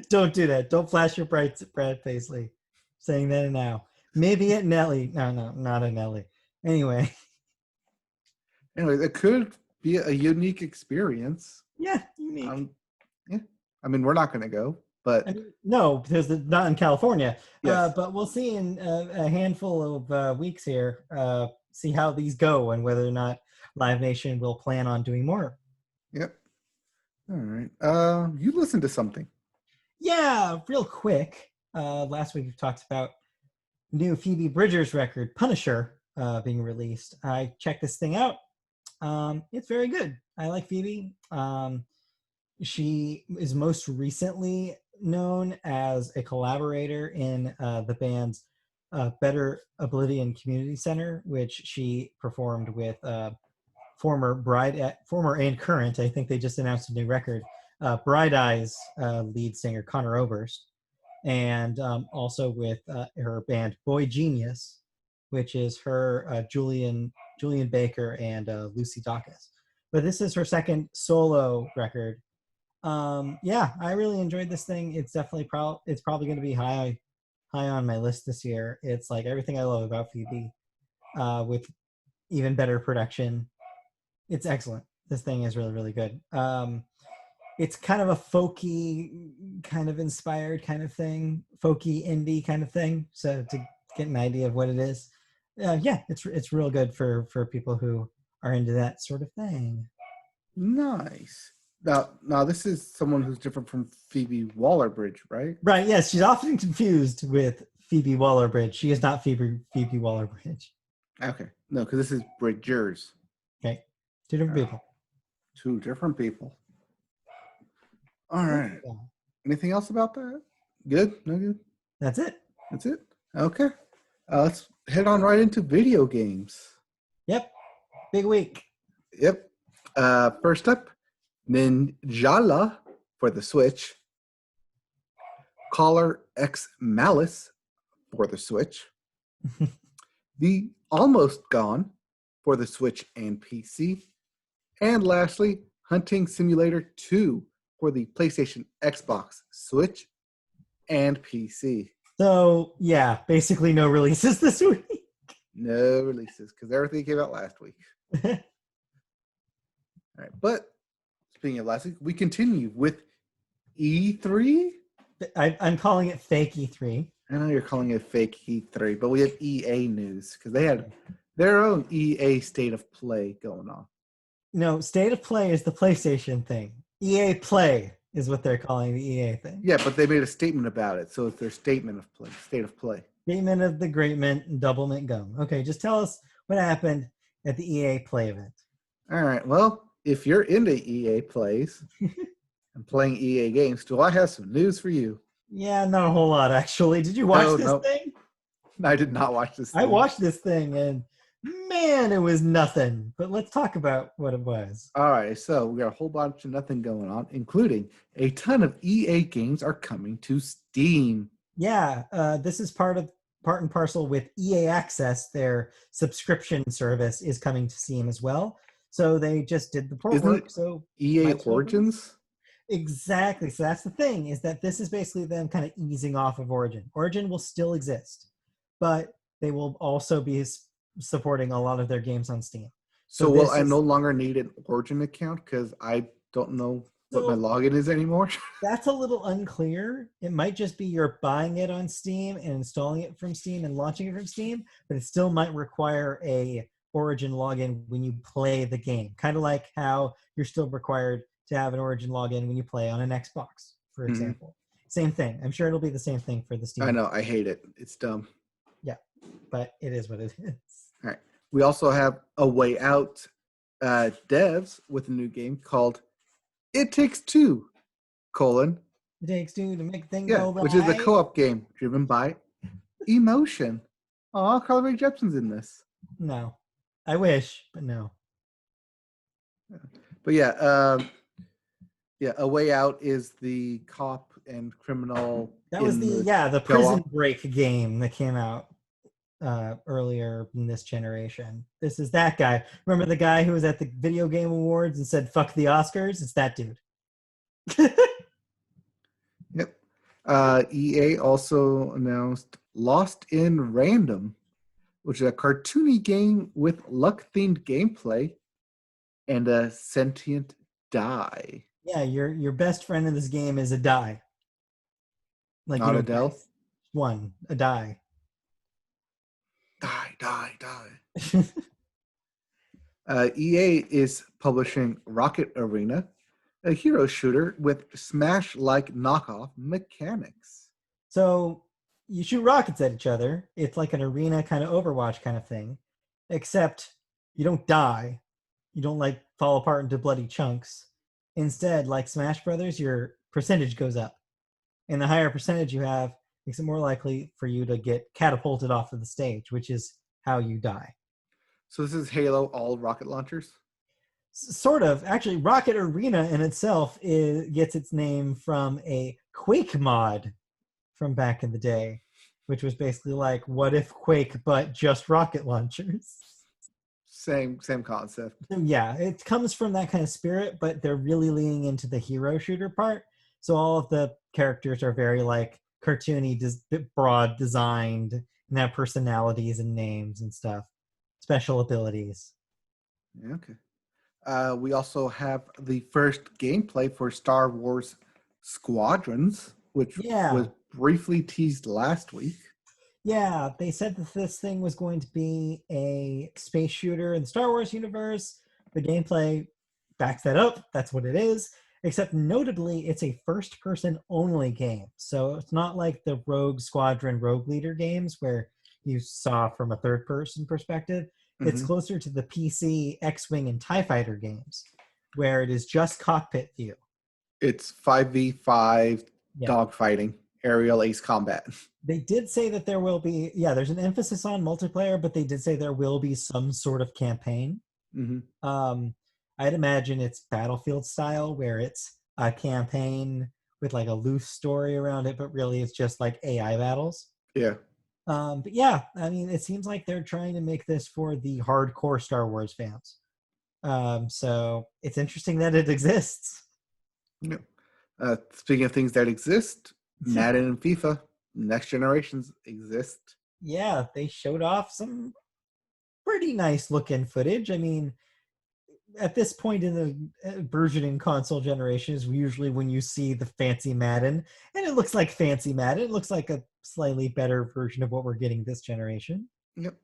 Don't do that. Don't flash your brights at Brad Paisley. Saying that now. Maybe at Nelly. No, not at Nelly. Anyway, Anyway, it could be a unique experience. yeah, unique. Yeah, I mean, we're not going to go, but I mean, no, because it's not in California. yes, But we'll see in a handful of weeks here, see how these go and whether or not Live Nation will plan on doing more. yep. All right. You listened to something. Yeah, real quick. Last week we talked about new Phoebe Bridgers record, Punisher, being released. I checked this thing out. It's very good. I like Phoebe. She is most recently known as a collaborator in the band's Better Oblivion Community Center, which she performed with former and current. I think they just announced a new record. Bright Eyes lead singer Connor Oberst, and also with her band Boy Genius, which is her Julian Baker and Lucy Dacus. But this is her second solo record. Yeah, I really enjoyed this thing. It's definitely it's probably going to be high on my list this year. It's like everything I love about Phoebe, with even better production. It's excellent. This thing is really, really good. It's kind of a folky, kind of inspired kind of thing, folky indie kind of thing. So to get an idea of what it is, yeah, it's real good for people who are into that sort of thing. Nice. Now this is someone who's different from Phoebe Waller-Bridge, right? Right. Yes, she's often confused with Phoebe Waller-Bridge. She is not Phoebe Waller-Bridge. Okay. No, because this is Bridgers. Okay, two different people. Two different people. All right. Yeah. Anything else about that? Good? No good? That's it. That's it? Okay. Let's head on right into video games. Yep. Big week. Yep. First up, Ninjala for the Switch. Caller X Malice for the Switch. The Almost Gone for the Switch and PC. And lastly, Hunting Simulator 2 for the PlayStation, Xbox, Switch, and PC. So yeah, basically no releases this week. No releases because everything came out last week. All right, but speaking of last week, we continue with E3. I'm calling it fake E3. I know you're calling it fake E3, but we have EA news because they had their own EA State of Play going on. No, State of Play is the PlayStation thing. EA Play is what they're calling the EA thing. Yeah, but they made a statement about it, so it's their statement of play, State of Play. Statement of the Great Mint and Double Mint Gum. Okay, just tell us what happened at the EA Play event. All right, well, if you're into EA Plays and playing EA games, do I have some news for you? Yeah, not a whole lot, actually. Did you watch this thing? I did not watch this thing. I watched this thing, and man, it was nothing. But let's talk about what it was. All right, so we got a whole bunch of nothing going on, including a ton of EA games are coming to Steam. Yeah, this is part and parcel with EA Access. Their subscription service is coming to Steam as well. So they just did the port work. So EA Origins? Exactly. So that's the thing, is that this is basically them kind of easing off of Origin. Origin will still exist, but they will also be supporting a lot of their games on Steam. So will I no longer need an Origin account because I don't know what my login is anymore? That's a little unclear. It might just be you're buying it on Steam and installing it from Steam and launching it from Steam, but it still might require a Origin login when you play the game. Kind of like how you're still required to have an Origin login when you play on an Xbox, for example. Same thing. I'm sure it'll be the same thing for the Steam. I know. I hate it. It's dumb. Yeah, but it is what it is. All right. We also have A Way Out devs with a new game called It Takes Two, It takes two to make a thing Yeah, go which is a right. co-op game driven by emotion. Oh, Carly Rae Jepsen's in this. No. I wish, but no. But yeah, A Way Out is the cop and criminal That was in the the Prison co-op. Break game that came out earlier in this generation. This is that guy. Remember the guy who was at the Video Game Awards and said "fuck the Oscars"? It's that dude. Yep. EA also announced Lost in Random, which is a cartoony game with luck-themed gameplay and a sentient die. Yeah, your best friend in this game is a die. Like Not Adele. dice. One, a die. Die, die, die. EA is publishing Rocket Arena, a hero shooter with Smash-like knockoff mechanics. So you shoot rockets at each other. It's like an arena kind of Overwatch kind of thing, except you don't die. You don't like fall apart into bloody chunks. Instead, like Smash Brothers, your percentage goes up. And the higher percentage you have makes it more likely for you to get catapulted off of the stage, which is how you die. So this is Halo all rocket launchers? Sort of. Actually, Rocket Arena in itself gets its name from a Quake mod from back in the day, which was basically like, what if Quake, but just rocket launchers? Same concept. So yeah, it comes from that kind of spirit, but they're really leaning into the hero shooter part. So all of the characters are very like cartoony, broad designed, and have personalities and names and stuff, special abilities. Okay. We also have the first gameplay for Star Wars Squadrons, which was Yeah, briefly teased last week. yeah. They said that this thing was going to be a space shooter in the Star Wars universe. The gameplay backs that up. That's what it is. Except notably, it's a first person only game. So it's not like the Rogue Squadron, Rogue Leader games where you saw from a third person perspective. It's Mm-hmm. closer to the PC X Wing and TIE Fighter games where it is just cockpit view. It's 5v5 Yeah. dogfighting, aerial ace combat. They did say that there will be, yeah, there's an emphasis on multiplayer, but they did say there will be some sort of campaign. Mm-hmm. Um, I'd imagine it's Battlefield style, where it's a campaign with like a loose story around it, but really it's just like AI battles. Yeah. But yeah, I mean, it seems like they're trying to make this for the hardcore Star Wars fans. So it's interesting that it exists. Yeah. Speaking of things that exist, Madden and FIFA, next generations exist. Yeah, they showed off some pretty nice looking footage. I mean, at this point in the burgeoning console generation is usually when you see the fancy Madden, and it looks like fancy Madden. It looks like a slightly better version of what we're getting this generation. Yep.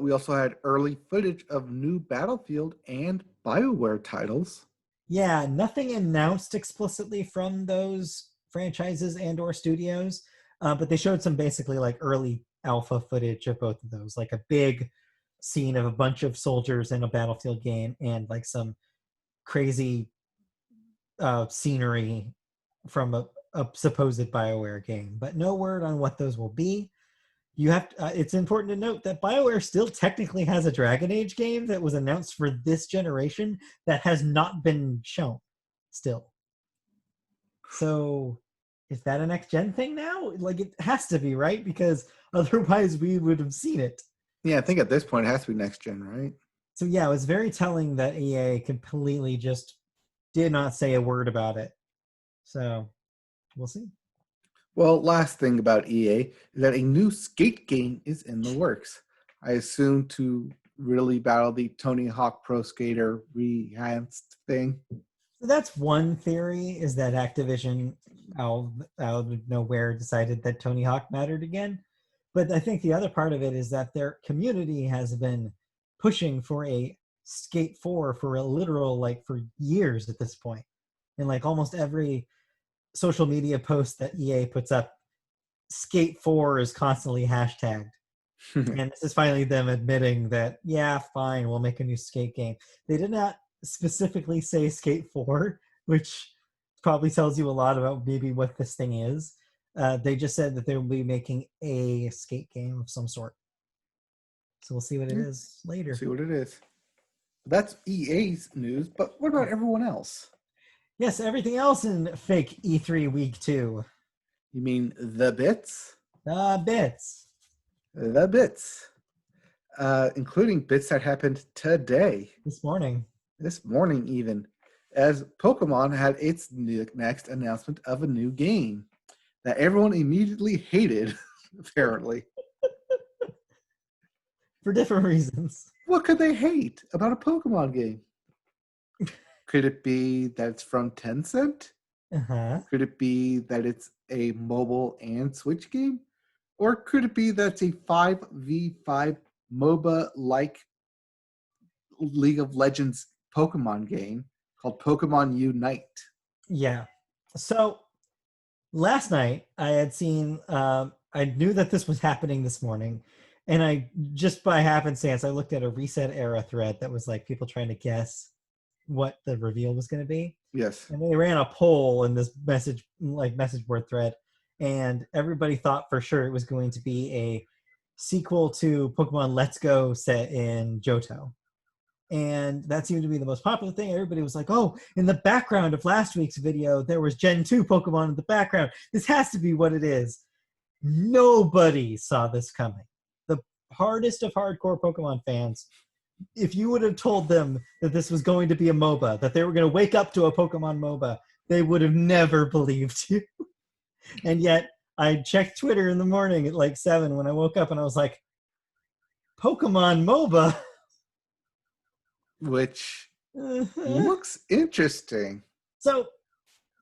We also had early footage of new Battlefield and BioWare titles. Yeah, nothing announced explicitly from those franchises and or studios, but they showed some basically like early alpha footage of both of those, like a big scene of a bunch of soldiers in a Battlefield game and like some crazy scenery from a supposed BioWare game, but no word on what those will be. You have it's important to note that BioWare still technically has a Dragon Age game that was announced for this generation that has not been shown still. So is that a next gen thing now? Like it has to be, right? Because otherwise we would have seen it. Yeah, I think at this point it has to be next gen, right? So yeah, it was very telling that EA completely just did not say a word about it. So we'll see. Well, last thing about EA is that a new skate game is in the works. I assume to really battle the Tony Hawk Pro Skater re-enhanced thing. So that's one theory, is that Activision out of nowhere decided that Tony Hawk mattered again. But I think the other part of it is that their community has been pushing for a Skate 4 for a literal, like, for years at this point. And like almost every social media post that EA puts up, Skate 4 is constantly hashtagged. And this is finally them admitting that, yeah, fine, we'll make a new skate game. They did not specifically say Skate 4, which probably tells you a lot about maybe what this thing is. They just said that they will be making a skate game of some sort. So we'll see what it Yeah, is we'll later. see what it is. That's EA's news, but what about everyone else? Yes, everything else in fake E3 week 2. You mean the bits? Bits. The bits. Including bits that happened today, This morning. this morning even, as Pokemon had its next announcement of a new game that everyone immediately hated, apparently. For different reasons. What could they hate about a Pokemon game? Could it be that it's from Tencent? Uh-huh. Could it be that it's a mobile and Switch game? Or could it be that it's a 5v5 MOBA-like League of Legends Pokemon game called Pokemon Unite? Yeah. So last night I had seen I knew that this was happening this morning, and I just by happenstance I looked at a reset era thread that was like people trying to guess what the reveal was going to be, Yes. and they ran a poll in this message board thread, and everybody thought for sure it was going to be a sequel to Pokemon Let's Go set in Johto. And that seemed to be the most popular thing. Everybody was like, oh, in the background of last week's video, there was Gen 2 Pokemon in the background. This has to be what it is. Nobody saw this coming. The hardest of hardcore Pokemon fans, if you would have told them that this was going to be a MOBA, that they were going to wake up to a Pokemon MOBA, they would have never believed you. And yet, I checked Twitter in the morning at like 7 when I woke up, and I was like, Pokemon MOBA? Which Uh-huh. looks interesting. So,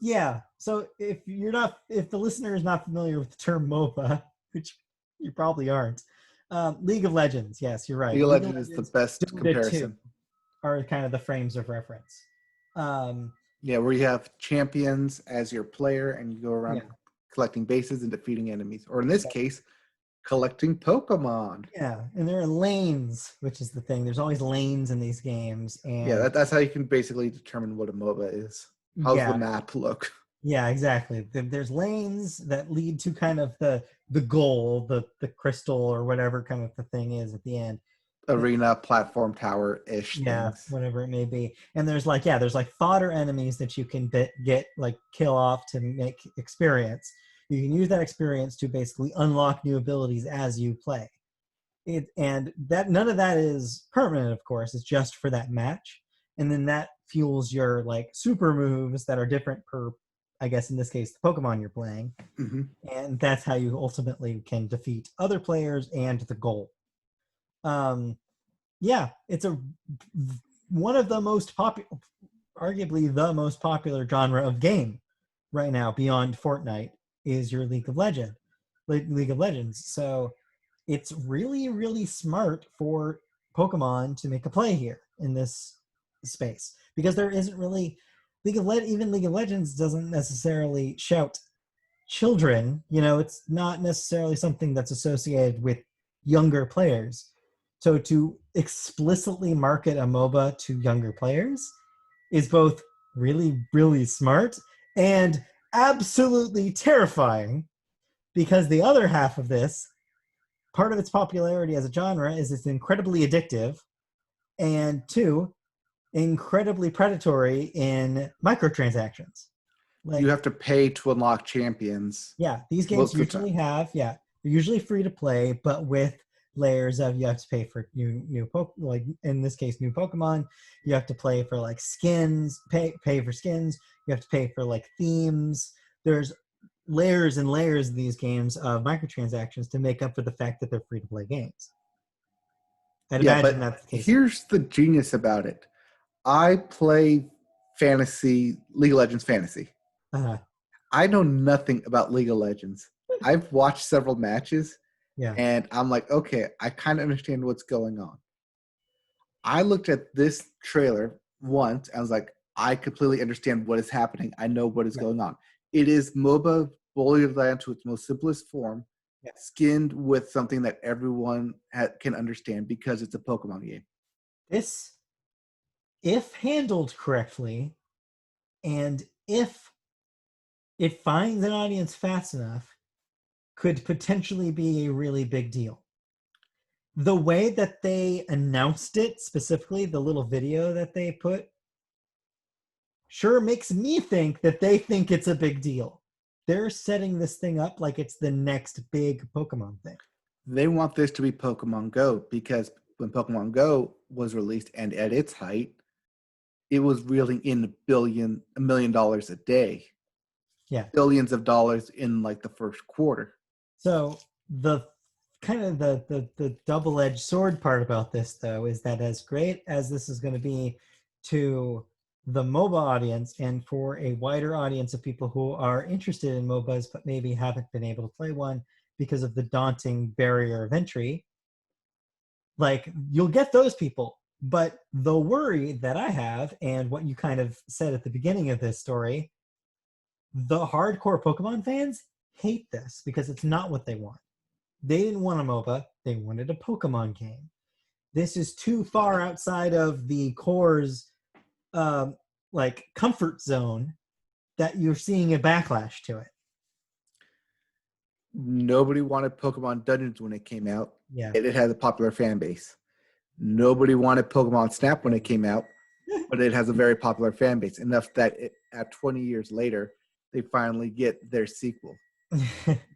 yeah. So if the listener is not familiar with the term MOBA, which you probably aren't, League of Legends. Yes, you're right. League of League of Legends is the Legends, best Dota 2 comparison. are kind of the frames of reference. Um, Yeah, where you have champions as your player and you go around yeah, collecting bases and defeating enemies. Or in this case, collecting Pokemon. yeah, and there are lanes, which is the thing. There's always lanes in these games, Yeah, and that's how you can basically determine what a MOBA is. How's the yeah, map look? yeah, exactly. There's lanes that lead to kind of the goal, the crystal or whatever kind of the thing is at the end. Arena, platform, tower-ish Yeah, things. whatever it may be. And there's like fodder enemies that you can get like kill off to make experience. You can use that experience to basically unlock new abilities as you play. And that none of that is permanent, of course. It's just for that match, and then that fuels your like super moves that are different per, I guess in this case, the Pokemon you're playing, Hmm. and that's how you ultimately can defeat other players and the goal. Um, yeah, it's a one of the most popular, arguably the most popular genre of game right now beyond Fortnite is your League of Legends. So it's really, really smart for Pokemon to make a play here in this space because there isn't really even League of Legends doesn't necessarily shout children. It's not necessarily something that's associated with younger players. So to explicitly market a MOBA to younger players is both really, really smart and absolutely terrifying because the other half of this, part of its popularity as a genre is it's incredibly addictive, and two, incredibly predatory in microtransactions. You Like, have to pay to unlock champions yeah, these games most of the usually time. have, yeah, they're usually free to play, but with layers of you have to pay for like in this case new Pokemon. You have to play for like skins, pay for skins. You have to pay for like themes. There's layers and layers of these games of microtransactions to make up for the fact that they're free to play games. I'd Yeah, imagine but that's the case. here's the genius about it. I play fantasy, League of Legends fantasy. Uh, I know nothing about League of Legends. I've watched several matches yeah, and I'm like, okay, I kind of understand what's going on. I looked at this trailer once and I was like, I completely understand what is happening. I know what is yeah, going on. It is MOBA boiled down to its most simplest form, yeah. skinned with something that everyone can understand because it's a Pokemon game. This, if handled correctly, and if it finds an audience fast enough, could potentially be a really big deal. The way that they announced it, specifically the little video that they put, sure makes me think that they think it's a big deal. They're setting this thing up like it's the next big Pokemon thing. They want this to be Pokemon Go because when Pokemon Go was released and at its height, it was reeling in $1 million a day. Yeah. Billions of dollars in like the first quarter. So the kind of the double-edged sword part about this, though, is that as great as this is going to be to the MOBA audience and for a wider audience of people who are interested in MOBAs but maybe haven't been able to play one because of the daunting barrier of entry, like, you'll get those people. But the worry that I have, and what you kind of said at the beginning of this story, the hardcore Pokemon fans hate this because it's not what they want. They didn't want a MOBA, they wanted a Pokemon game. This is too far outside of the core's like comfort zone that you're seeing a backlash to it. Nobody wanted Pokemon Dungeons when it came out. Yeah. It had a popular fan base. Nobody wanted Pokemon Snap when it came out, but it has a very popular fan base. Enough that at 20 years later, they finally get their sequel.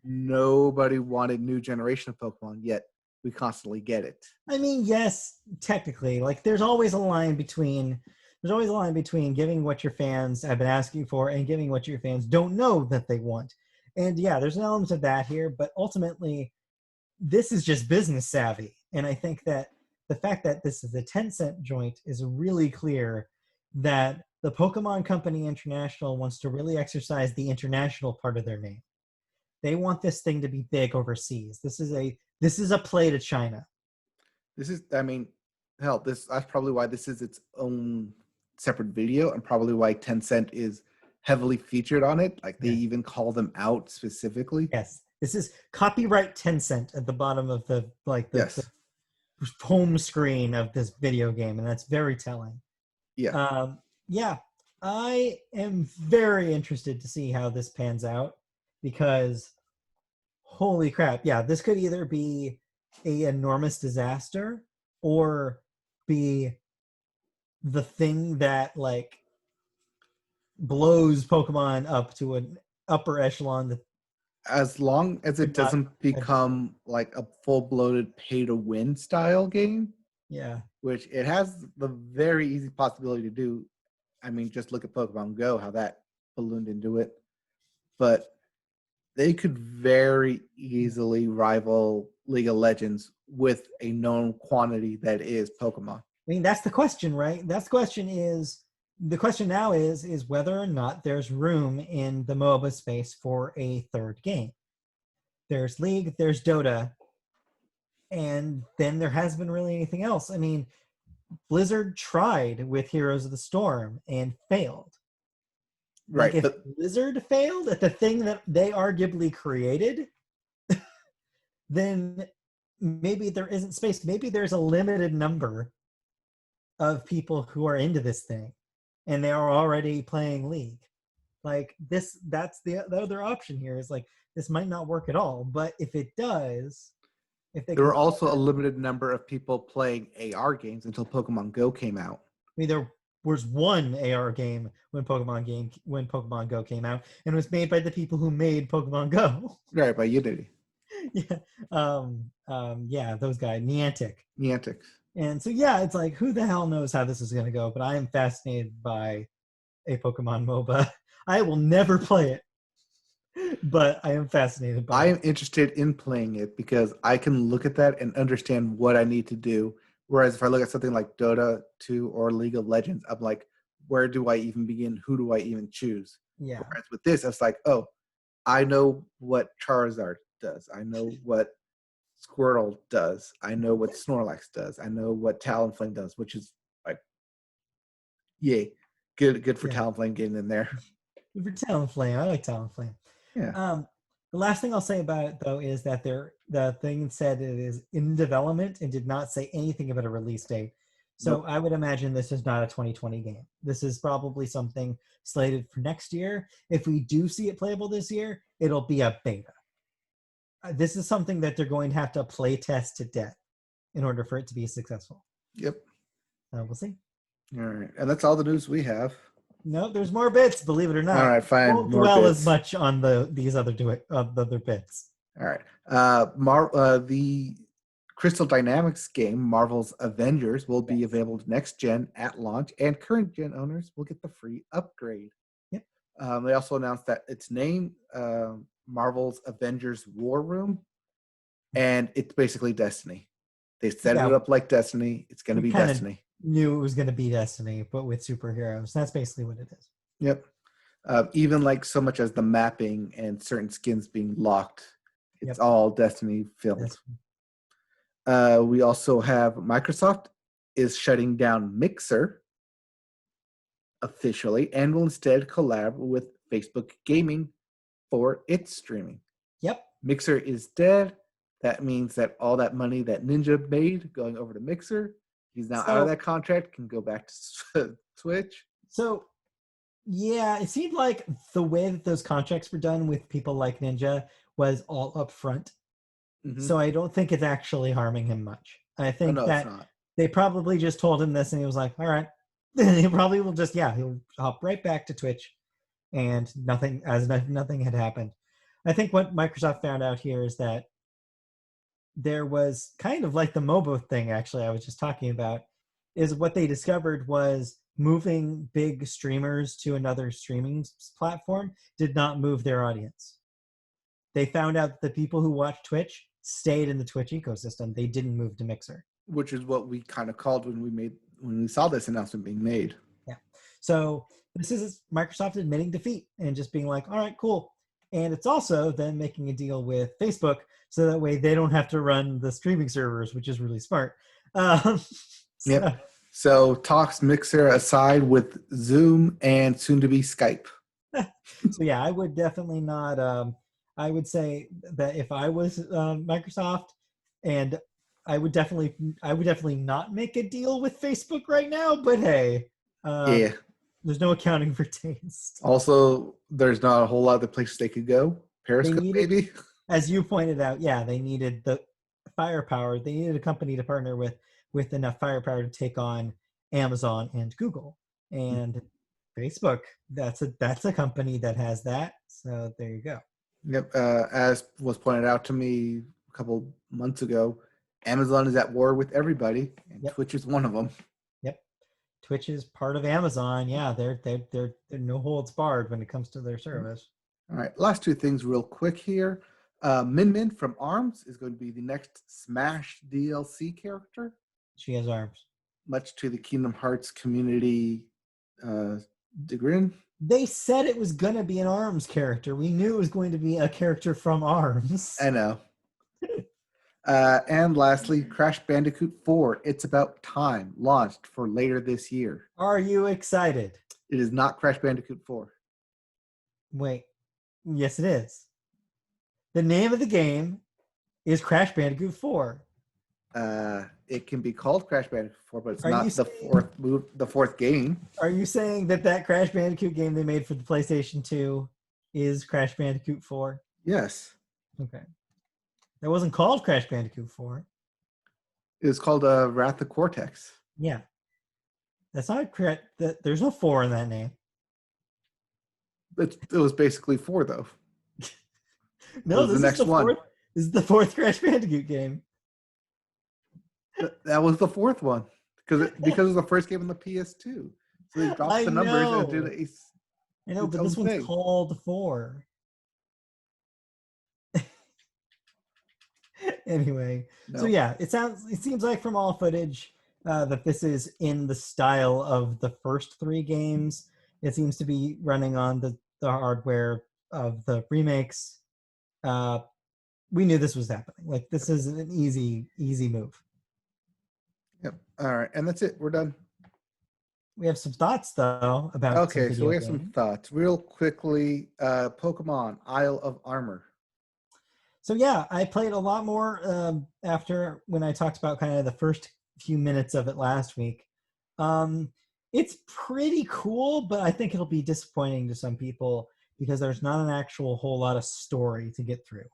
Nobody wanted new generation of Pokemon, yet we constantly get it. I mean, yes, technically, like there's always a line between giving what your fans have been asking for and giving what your fans don't know that they want. And yeah, there's an element of that here, but ultimately, this is just business savvy. And I think that the fact that this is a Tencent joint is really clear that the Pokemon Company International wants to really exercise the international part of their name. They want this thing to be big overseas. This is a play to China. This is, I mean, hell, that's probably why this is its own separate video, and probably why Tencent is heavily featured on it. Like they even call them out specifically. Yes, this is copyright Tencent at the bottom of the yes. the home screen of this video game, and that's very telling. Yeah. Yeah, I am very interested to see how this pans out because holy crap, yeah, this could either be a enormous disaster or be the thing that like blows Pokemon up to an upper echelon. As long as it doesn't become like a full-blooded pay-to-win style game. Yeah. Which it has the very easy possibility to do. I mean, just look at Pokemon Go, how that ballooned into it. But they could very easily rival League of Legends with a known quantity that is Pokemon. I mean, that's the question, right? The question now is whether or not there's room in the MOBA space for a third game. There's League, there's Dota, and then there hasn't been really anything else. I mean, Blizzard tried with Heroes of the Storm and failed. Right. Like, if Blizzard failed at the thing that they arguably created, then maybe there isn't space. Maybe there's a limited number of people who are into this thing and they are already playing League. Like this, that's the other option here is like, this might not work at all. But if it does, there were also a limited number of people playing AR games until Pokemon Go came out. I mean, there was one AR game when Pokemon Go came out, and it was made by the people who made Pokemon Go. Right, by Unity. Yeah, those guys, Niantic. And so yeah, it's like, who the hell knows how this is going to go? But I am fascinated by a Pokemon MOBA. I will never play it, but I am fascinated by it. I am interested in playing it because I can look at that and understand what I need to do. Whereas if I look at something like Dota 2 or League of Legends, I'm like, where do I even begin? Who do I even choose? Yeah. Whereas with this, it's like, oh, I know what Charizard does. I know what Squirtle does. I know what Snorlax does. I know what Talonflame does, which is like, yay. Good for Talonflame getting in there. Good for Talonflame. I like Talonflame. Yeah. The last thing I'll say about it, though, is that the thing said it is in development and did not say anything about a release date. So Nope. I would imagine this is not a 2020 game. This is probably something slated for next year. If we do see it playable this year, it'll be a beta. This is something that they're going to have to play test to death in order for it to be successful. Yep. We'll see. All right. And that's all the news we have. No, there's more bits, believe it or not. All right, fine. Won't More dwell bits. as much on these other bits. All right. The Crystal Dynamics game, Marvel's Avengers, will be available next gen at launch, and current gen owners will get the free upgrade. Yep. They also announced that it's named Marvel's Avengers War Room, and it's basically Destiny. They set it up like Destiny. It's going to be Destiny. Knew it was going to be Destiny, but with superheroes. That's basically what it is. Yep. Even like so much as the mapping and certain skins being locked, it's all Destiny filled. We also have Microsoft is shutting down Mixer officially and will instead collab with Facebook Gaming for its streaming. Yep. Mixer is dead. That means that all that money that Ninja made going over to Mixer, he's now out of that contract, can go back to Twitch. So, yeah, it seemed like the way that those contracts were done with people like Ninja was all up front. Mm-hmm. So I don't think it's actually harming him much. I think that they probably just told him this and he was like, all right. He probably will just, he'll hop right back to Twitch and nothing had happened. I think what Microsoft found out here is that there was kind of like the MOBA thing, actually, I was just talking about, is what they discovered was moving big streamers to another streaming platform did not move their audience. They found out that the people who watch Twitch stayed in the Twitch ecosystem. They didn't move to Mixer. Which is what we kind of called when we saw this announcement being made. Yeah. So this is Microsoft admitting defeat and just being like, all right, cool. And it's also then making a deal with Facebook so that way they don't have to run the streaming servers, which is really smart. Yep. So talks Mixer aside with Zoom and soon to be Skype. So yeah, I would definitely not. I would say that if I was Microsoft, and I would definitely not make a deal with Facebook right now. But hey, there's no accounting for taste. Also, there's not a whole lot of places they could go. Periscope, maybe. As you pointed out, they needed the firepower. They needed a company to partner with enough firepower to take on Amazon and Google. And Facebook, that's a company that has that. So there you go. Yep. As was pointed out to me a couple months ago, Amazon is at war with everybody, and Twitch is one of them. Yep. Twitch is part of Amazon. Yeah, they're no holds barred when it comes to their service. All right. Last two things real quick here. Min Min from ARMS is going to be the next Smash DLC character. She has arms. Much to the Kingdom Hearts community chagrin. They said it was going to be an ARMS character. We knew it was going to be a character from ARMS. I know. And lastly, Crash Bandicoot 4, It's About Time, launched for later this year. Are you excited? It is not Crash Bandicoot 4. Wait. Yes, it is. The name of the game is Crash Bandicoot 4. It can be called Crash Bandicoot 4, but it's not the fourth game. Are you saying that Crash Bandicoot game they made for the PlayStation 2 is Crash Bandicoot 4? Yes. Okay. That wasn't called Crash Bandicoot 4. It was called Wrath of Cortex. Yeah. That's not correct. There's no 4 in that name. It was basically 4, though. No, this is the next one. This is the fourth Crash Bandicoot game. That was the fourth one because it was the first game on the PS2. So they dropped the numbers and did a. I know, but this one's called 4. Anyway, so yeah, it seems like from all footage that this is in the style of the first 3 games. It seems to be running on the hardware of the remakes. We knew this was happening. Like, this is an easy move. Yep. All right, and that's it. We're done. We have some thoughts though about. Okay, so we have some thoughts real quickly. Pokémon Isle of Armor. So yeah, I played a lot more after when I talked about kind of the first few minutes of it last week. It's pretty cool, but I think it'll be disappointing to some people because there's not an actual whole lot of story to get through.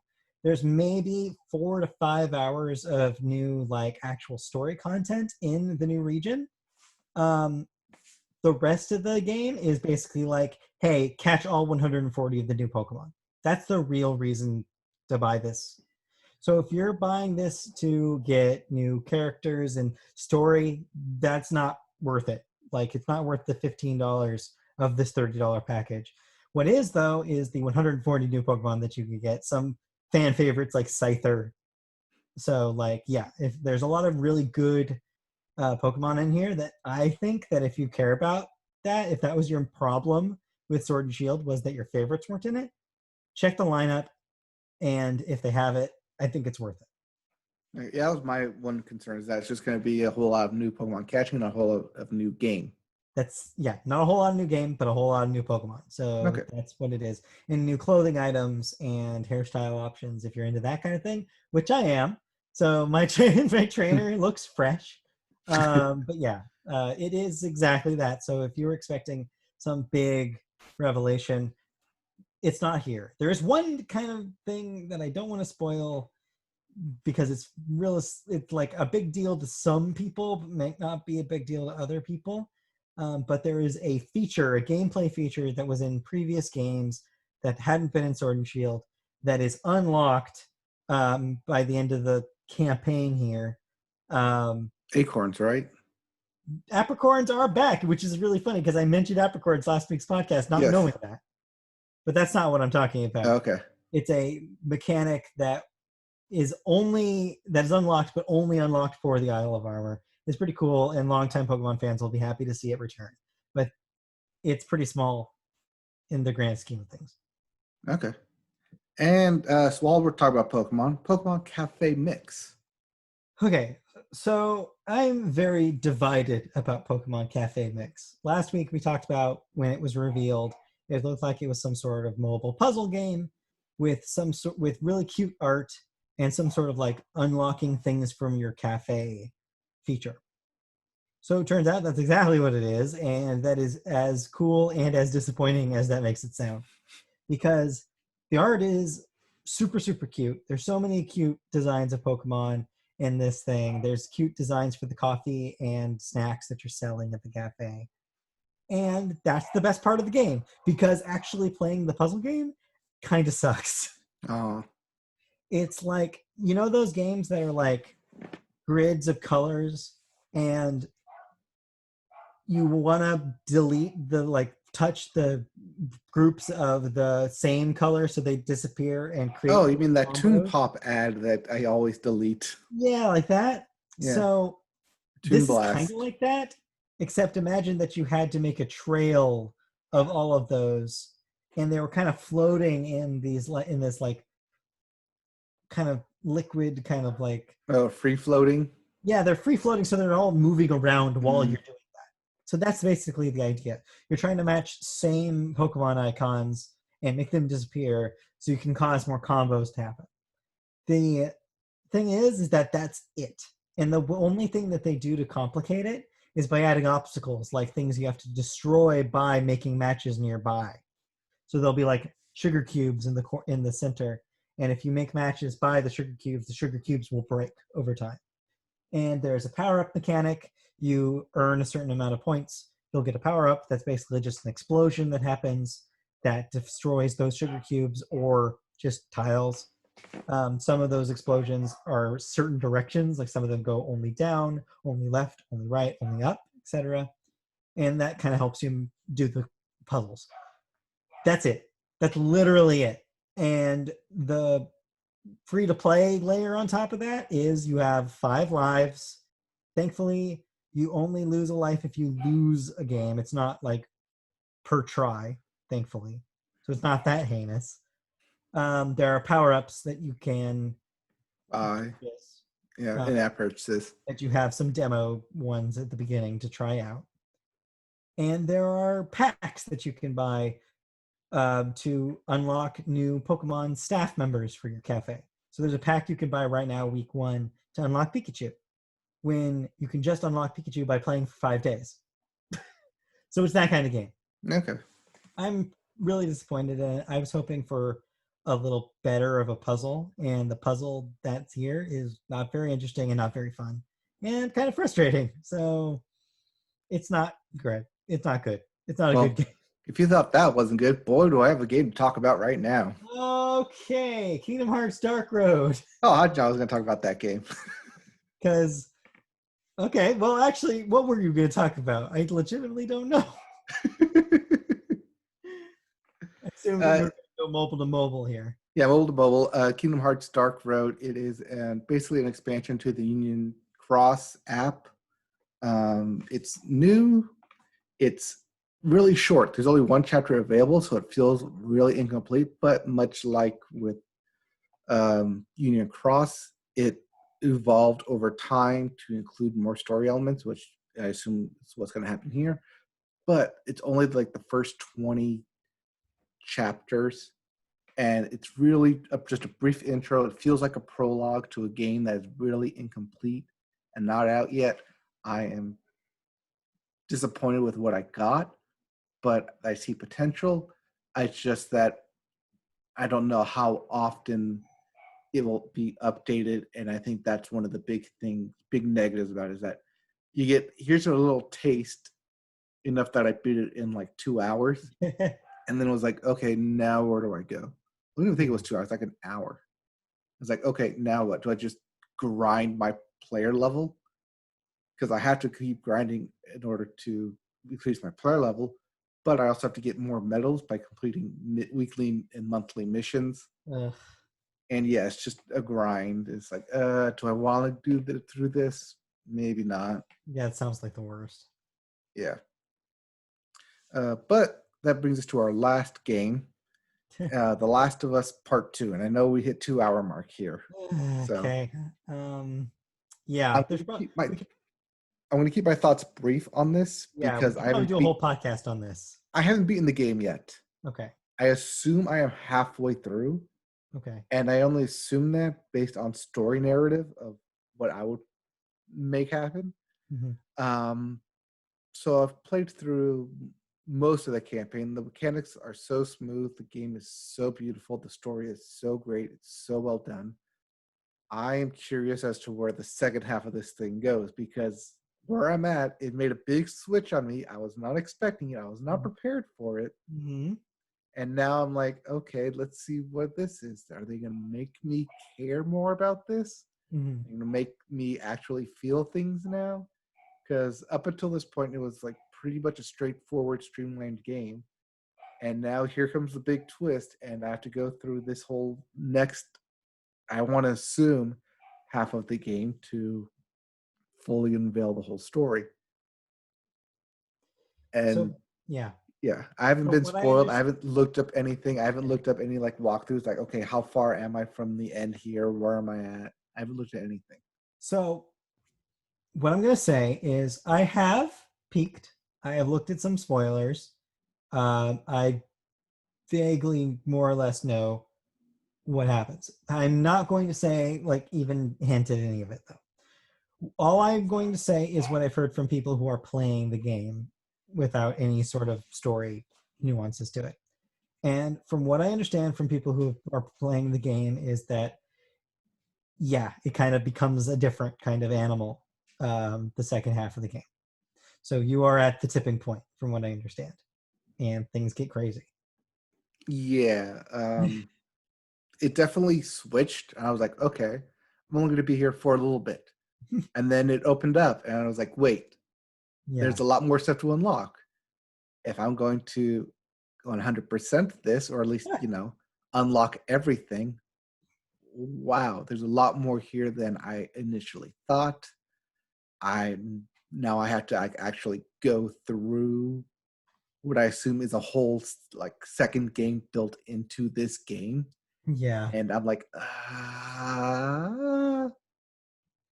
There's maybe 4 to 5 hours of new like actual story content in the new region. Um, the rest of the game is basically like, hey, catch all 140 of the new Pokemon. That's the real reason to buy this. So if you're buying this to get new characters and story, that's not worth it. Like it's not worth the $15 of this $30 package. What is though is the 140 new Pokemon that you can get. Some fan favorites like Scyther. So like yeah, if there's a lot of really good Pokemon in here that I think that if you care about that, if that was your problem with Sword and Shield was that your favorites weren't in it, check the lineup, and if they have it, I think it's worth it. Yeah, that was my one concern, is that it's just going to be a whole lot of new Pokemon catching and a whole lot of new game. That's yeah, not a whole lot of new game, but a whole lot of new Pokemon. So Okay. that's what it is. And new clothing items and hairstyle options if you're into that kind of thing, which I am. So my trainer looks fresh. But yeah, it is exactly that. So if you were expecting some big revelation, it's not here. There is one kind of thing that I don't want to spoil because it's like a big deal to some people, but may not be a big deal to other people. But there is a feature, a gameplay feature that was in previous games that hadn't been in Sword and Shield that is unlocked by the end of the campaign here. Acorns, right? Apricorns are back, which is really funny because I mentioned Apricorns last week's podcast, not Yes. knowing that. But that's not what I'm talking about. Okay. It's a mechanic that is unlocked, but only unlocked for the Isle of Armor. It's pretty cool, and longtime Pokemon fans will be happy to see it return. But it's pretty small in the grand scheme of things. Okay. And so while we're talking about Pokemon Cafe Mix. Okay, so I'm very divided about Pokemon Cafe Mix. Last week we talked about when it was revealed, it looked like it was some sort of mobile puzzle game with with really cute art and some sort of like unlocking things from your cafe feature. So it turns out that's exactly what it is, and that is as cool and as disappointing as that makes it sound. Because the art is super, super cute. There's so many cute designs of Pokemon in this thing. There's cute designs for the coffee and snacks that you're selling at the cafe. And that's the best part of the game, because actually playing the puzzle game kind of sucks. Oh. It's like, you know those games that are like grids of colors and you want to delete the like touch the groups of the same color so they disappear and create Oh, you mean that Toon combos? Pop ad that I always delete? Yeah, like that. Yeah. So Toon this is kind Blast. of like that, except imagine that you had to make a trail of all of those, and they were kind of floating in this like kind of liquid kind of like Oh, free floating. yeah, they're free floating, so they're all moving around while Mm. you're doing that. So that's basically the idea. You're trying to match same Pokemon icons and make them disappear so you can cause more combos to happen. The thing is that that's it. And the only thing that they do to complicate it is by adding obstacles, like things you have to destroy by making matches nearby. So there'll be like sugar cubes in the center, and if you make matches by the sugar cubes will break over time. And there's a power up mechanic. You earn a certain amount of points, you'll get a power up that's basically just an explosion that happens that destroys those sugar cubes or just tiles. Some of those explosions are certain directions, like some of them go only down, only left, only right, only up, etc. And that kind of helps you do the puzzles. That's it. That's literally it. And the free to play layer on top of that is you have 5 lives. Thankfully, you only lose a life if you lose a game. It's not like per try, thankfully. So it's not that heinous. There are power ups that you can purchase, Yeah, uh, in-app purchases. that you have some demo ones at the beginning to try out. And there are packs that you can buy to unlock new Pokemon staff members for your cafe. So there's a pack you can buy right now, week 1, to unlock Pikachu. when you can just unlock Pikachu by playing for 5 days. So it's that kind of game. Okay. I'm really disappointed in it. I was hoping for a little better of a puzzle, and the puzzle that's here is not very interesting and not very fun and kind of frustrating. So it's not great. It's not good. It's not a good Well, game. if you thought that wasn't good, boy, do I have a game to talk about right now. Okay, Kingdom Hearts Dark Road. Oh, I was going to talk about that game. Because, okay, well, actually, what were you going to talk about? I legitimately don't know. I assumed that you were going to go mobile to mobile here. Yeah, mobile to mobile. Kingdom Hearts Dark Road. It is basically an expansion to the Union Cross app. It's new. It's really short. There's only one chapter available, so it feels really incomplete. But much like with Union Cross, it evolved over time to include more story elements, which I assume is what's going to happen here. But it's only like the first 20 chapters, and it's really just a brief intro. It feels like a prologue to a game that is really incomplete and not out yet. I am disappointed with what I got, but I see potential. It's just that I don't know how often it will be updated, and I think that's one of the big negatives about it, is that you get, here's a little taste, enough that I beat it in like 2 hours, and then it was like, okay, now where do I go? I don't even think it was 2 hours, like an hour. It's like, okay, now what? Do I just grind my player level? Because I have to keep grinding in order to increase my player level, but I also have to get more medals by completing weekly and monthly missions. Ugh. And yeah, it's just a grind. It's like, do I want to do through this? Maybe not. Yeah, it sounds like the worst. Yeah. But that brings us to our last game, The Last of Us Part 2. And I know we hit 2 hour mark here. So Okay. Yeah, I'm there's going to probably keep my thoughts brief on this yeah, we because could probably do a whole podcast on this. I haven't beaten the game yet. Okay. I assume I am halfway through, Okay. and I only assume that based on story narrative of what I would make happen. Mm-hmm. So I've played through most of the campaign. The mechanics are so smooth. The game is so beautiful. The story is so great. It's so well done. I am curious as to where the second half of this thing goes, because where I'm at, it made a big switch on me. I was not expecting it. I was not prepared for it. Mm-hmm. And now I'm like, okay, let's see what this is. Are they going to make me care more about this? Mm-hmm. They're going to make me actually feel things now? Because up until this point, it was like pretty much a straightforward, streamlined game. And now here comes the big twist, and I have to go through this whole next, I want to assume, half of the game to fully unveil the whole story. And So yeah. yeah, I haven't From been what I spoiled. I understand, haven't looked up anything. I haven't looked up any like walkthroughs, like, okay, how far am I from the end here? Where am I at? I haven't looked at anything. so what I'm gonna say is I have peeked. I have looked at some spoilers. I vaguely more or less know what happens. I'm not going to say like even hint at any of it though. All I'm going to say is what I've heard from people who are playing the game without any sort of story nuances to it. And from what I understand from people who are playing the game is that yeah, it kind of becomes a different kind of animal the second half of the game. So you are at the tipping point, from what I understand, and things get crazy. Yeah, it definitely switched. And I was like, okay, I'm only going to be here for a little bit. And then it opened up, and I was like, wait, Yeah, there's a lot more stuff to unlock. If I'm going to 100% this, or at least, unlock everything, wow, there's a lot more here than I initially thought. I Now I have to actually go through what I assume is a whole like second game built into this game, yeah, and I'm like,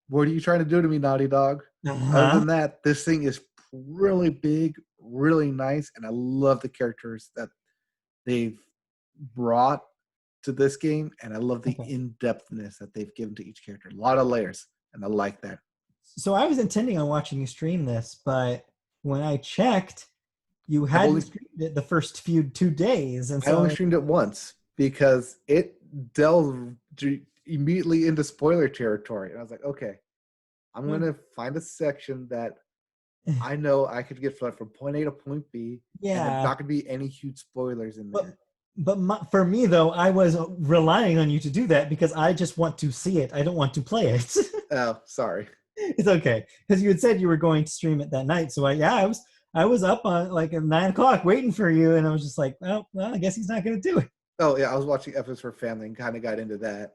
what are you trying to do to me, Naughty Dog? Other uh-huh. than that, this thing is really big, really nice, and I love the characters that they've brought to this game, and I love the Okay. in-depthness that they've given to each character. A lot of layers, and I like that. So I was intending on watching you stream this, but when I checked, you I've hadn't only streamed it the first few 2 days, and I so only streamed it once because it delved immediately into spoiler territory, and I was like, okay, I'm gonna find a section that I know I could get from point A to point B, and there's yeah. not gonna be any huge spoilers in But there. for me though, I was relying on you to do that because I just want to see it. I don't want to play it. Oh, sorry. It's okay because you had said you were going to stream it that night. So I was up on like at 9 o'clock waiting for you, and I was just like, oh well, I guess he's not going to do it Oh yeah, I was watching episodes for family and kind of got into that.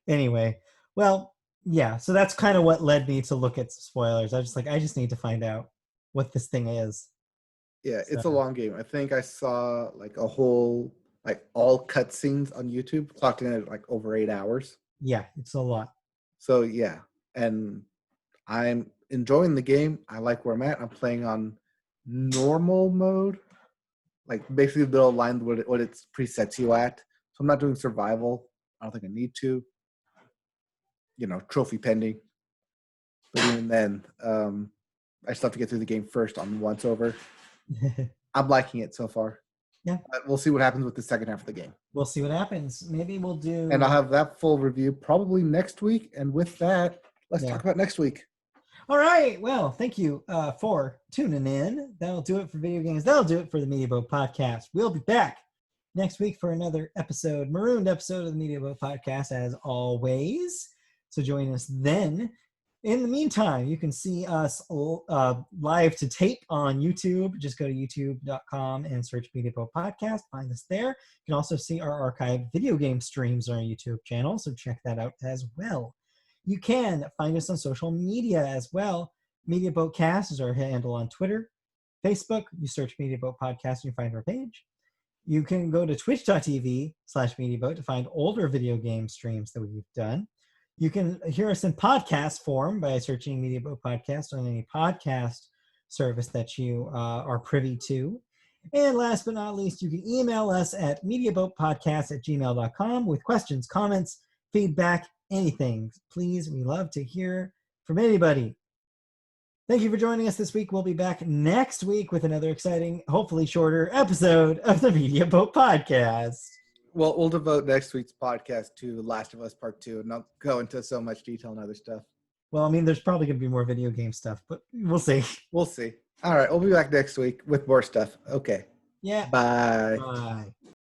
anyway. Well, yeah. So that's kind of what led me to look at spoilers. I was just like, I just need to find out what this thing is. Yeah, So it's a long game. I think I saw like a whole like all cutscenes on YouTube, clocked in at like over 8 hours. yeah, it's a lot. So yeah, and I'm enjoying the game. I like where I'm at. I'm playing on normal mode, like basically they'll align what it presets you at. So I'm not doing survival. I don't think I need to. Trophy pending. But even then, I still have to get through the game first on once over. I'm liking it so far. Yeah, But we'll see what happens with the second half of the game. we'll see what happens. Maybe we'll do. And I'll have that full review probably next week. And with that, let's talk about next week. All right. Well, thank you for tuning in. That'll do it for video games. That'll do it for the Media Boat Podcast. We'll be back next week for another marooned episode of the Media Boat Podcast, as always. So join us then. In the meantime, you can see us live to tape on YouTube. Just go to youtube.com and search Media Boat Podcast. Find us there. You can also see our archived video game streams on our YouTube channel, so check that out as well. You can find us on social media as well. Media Boat Cast is our handle on Twitter. Facebook, you search Media Boat Podcast and you find our page. You can go to twitch.tv/MediaBoat to find older video game streams that we've done. You can hear us in podcast form by searching Media Boat Podcast on any podcast service that you are privy to. And last but not least, you can email us at mediaboatpodcast@gmail.com with questions, comments, feedback, anything. Please, we love to hear from anybody. Thank you for joining us this week. We'll be back next week with another exciting, hopefully shorter episode of the Media Boat Podcast. Well, we'll devote next week's podcast to Last of Us Part 2 and not go into so much detail and other stuff. Well, I mean, there's probably going to be more video game stuff, but we'll see. We'll see. All right, we'll be back next week with more stuff. Okay. Yeah. Bye. Bye.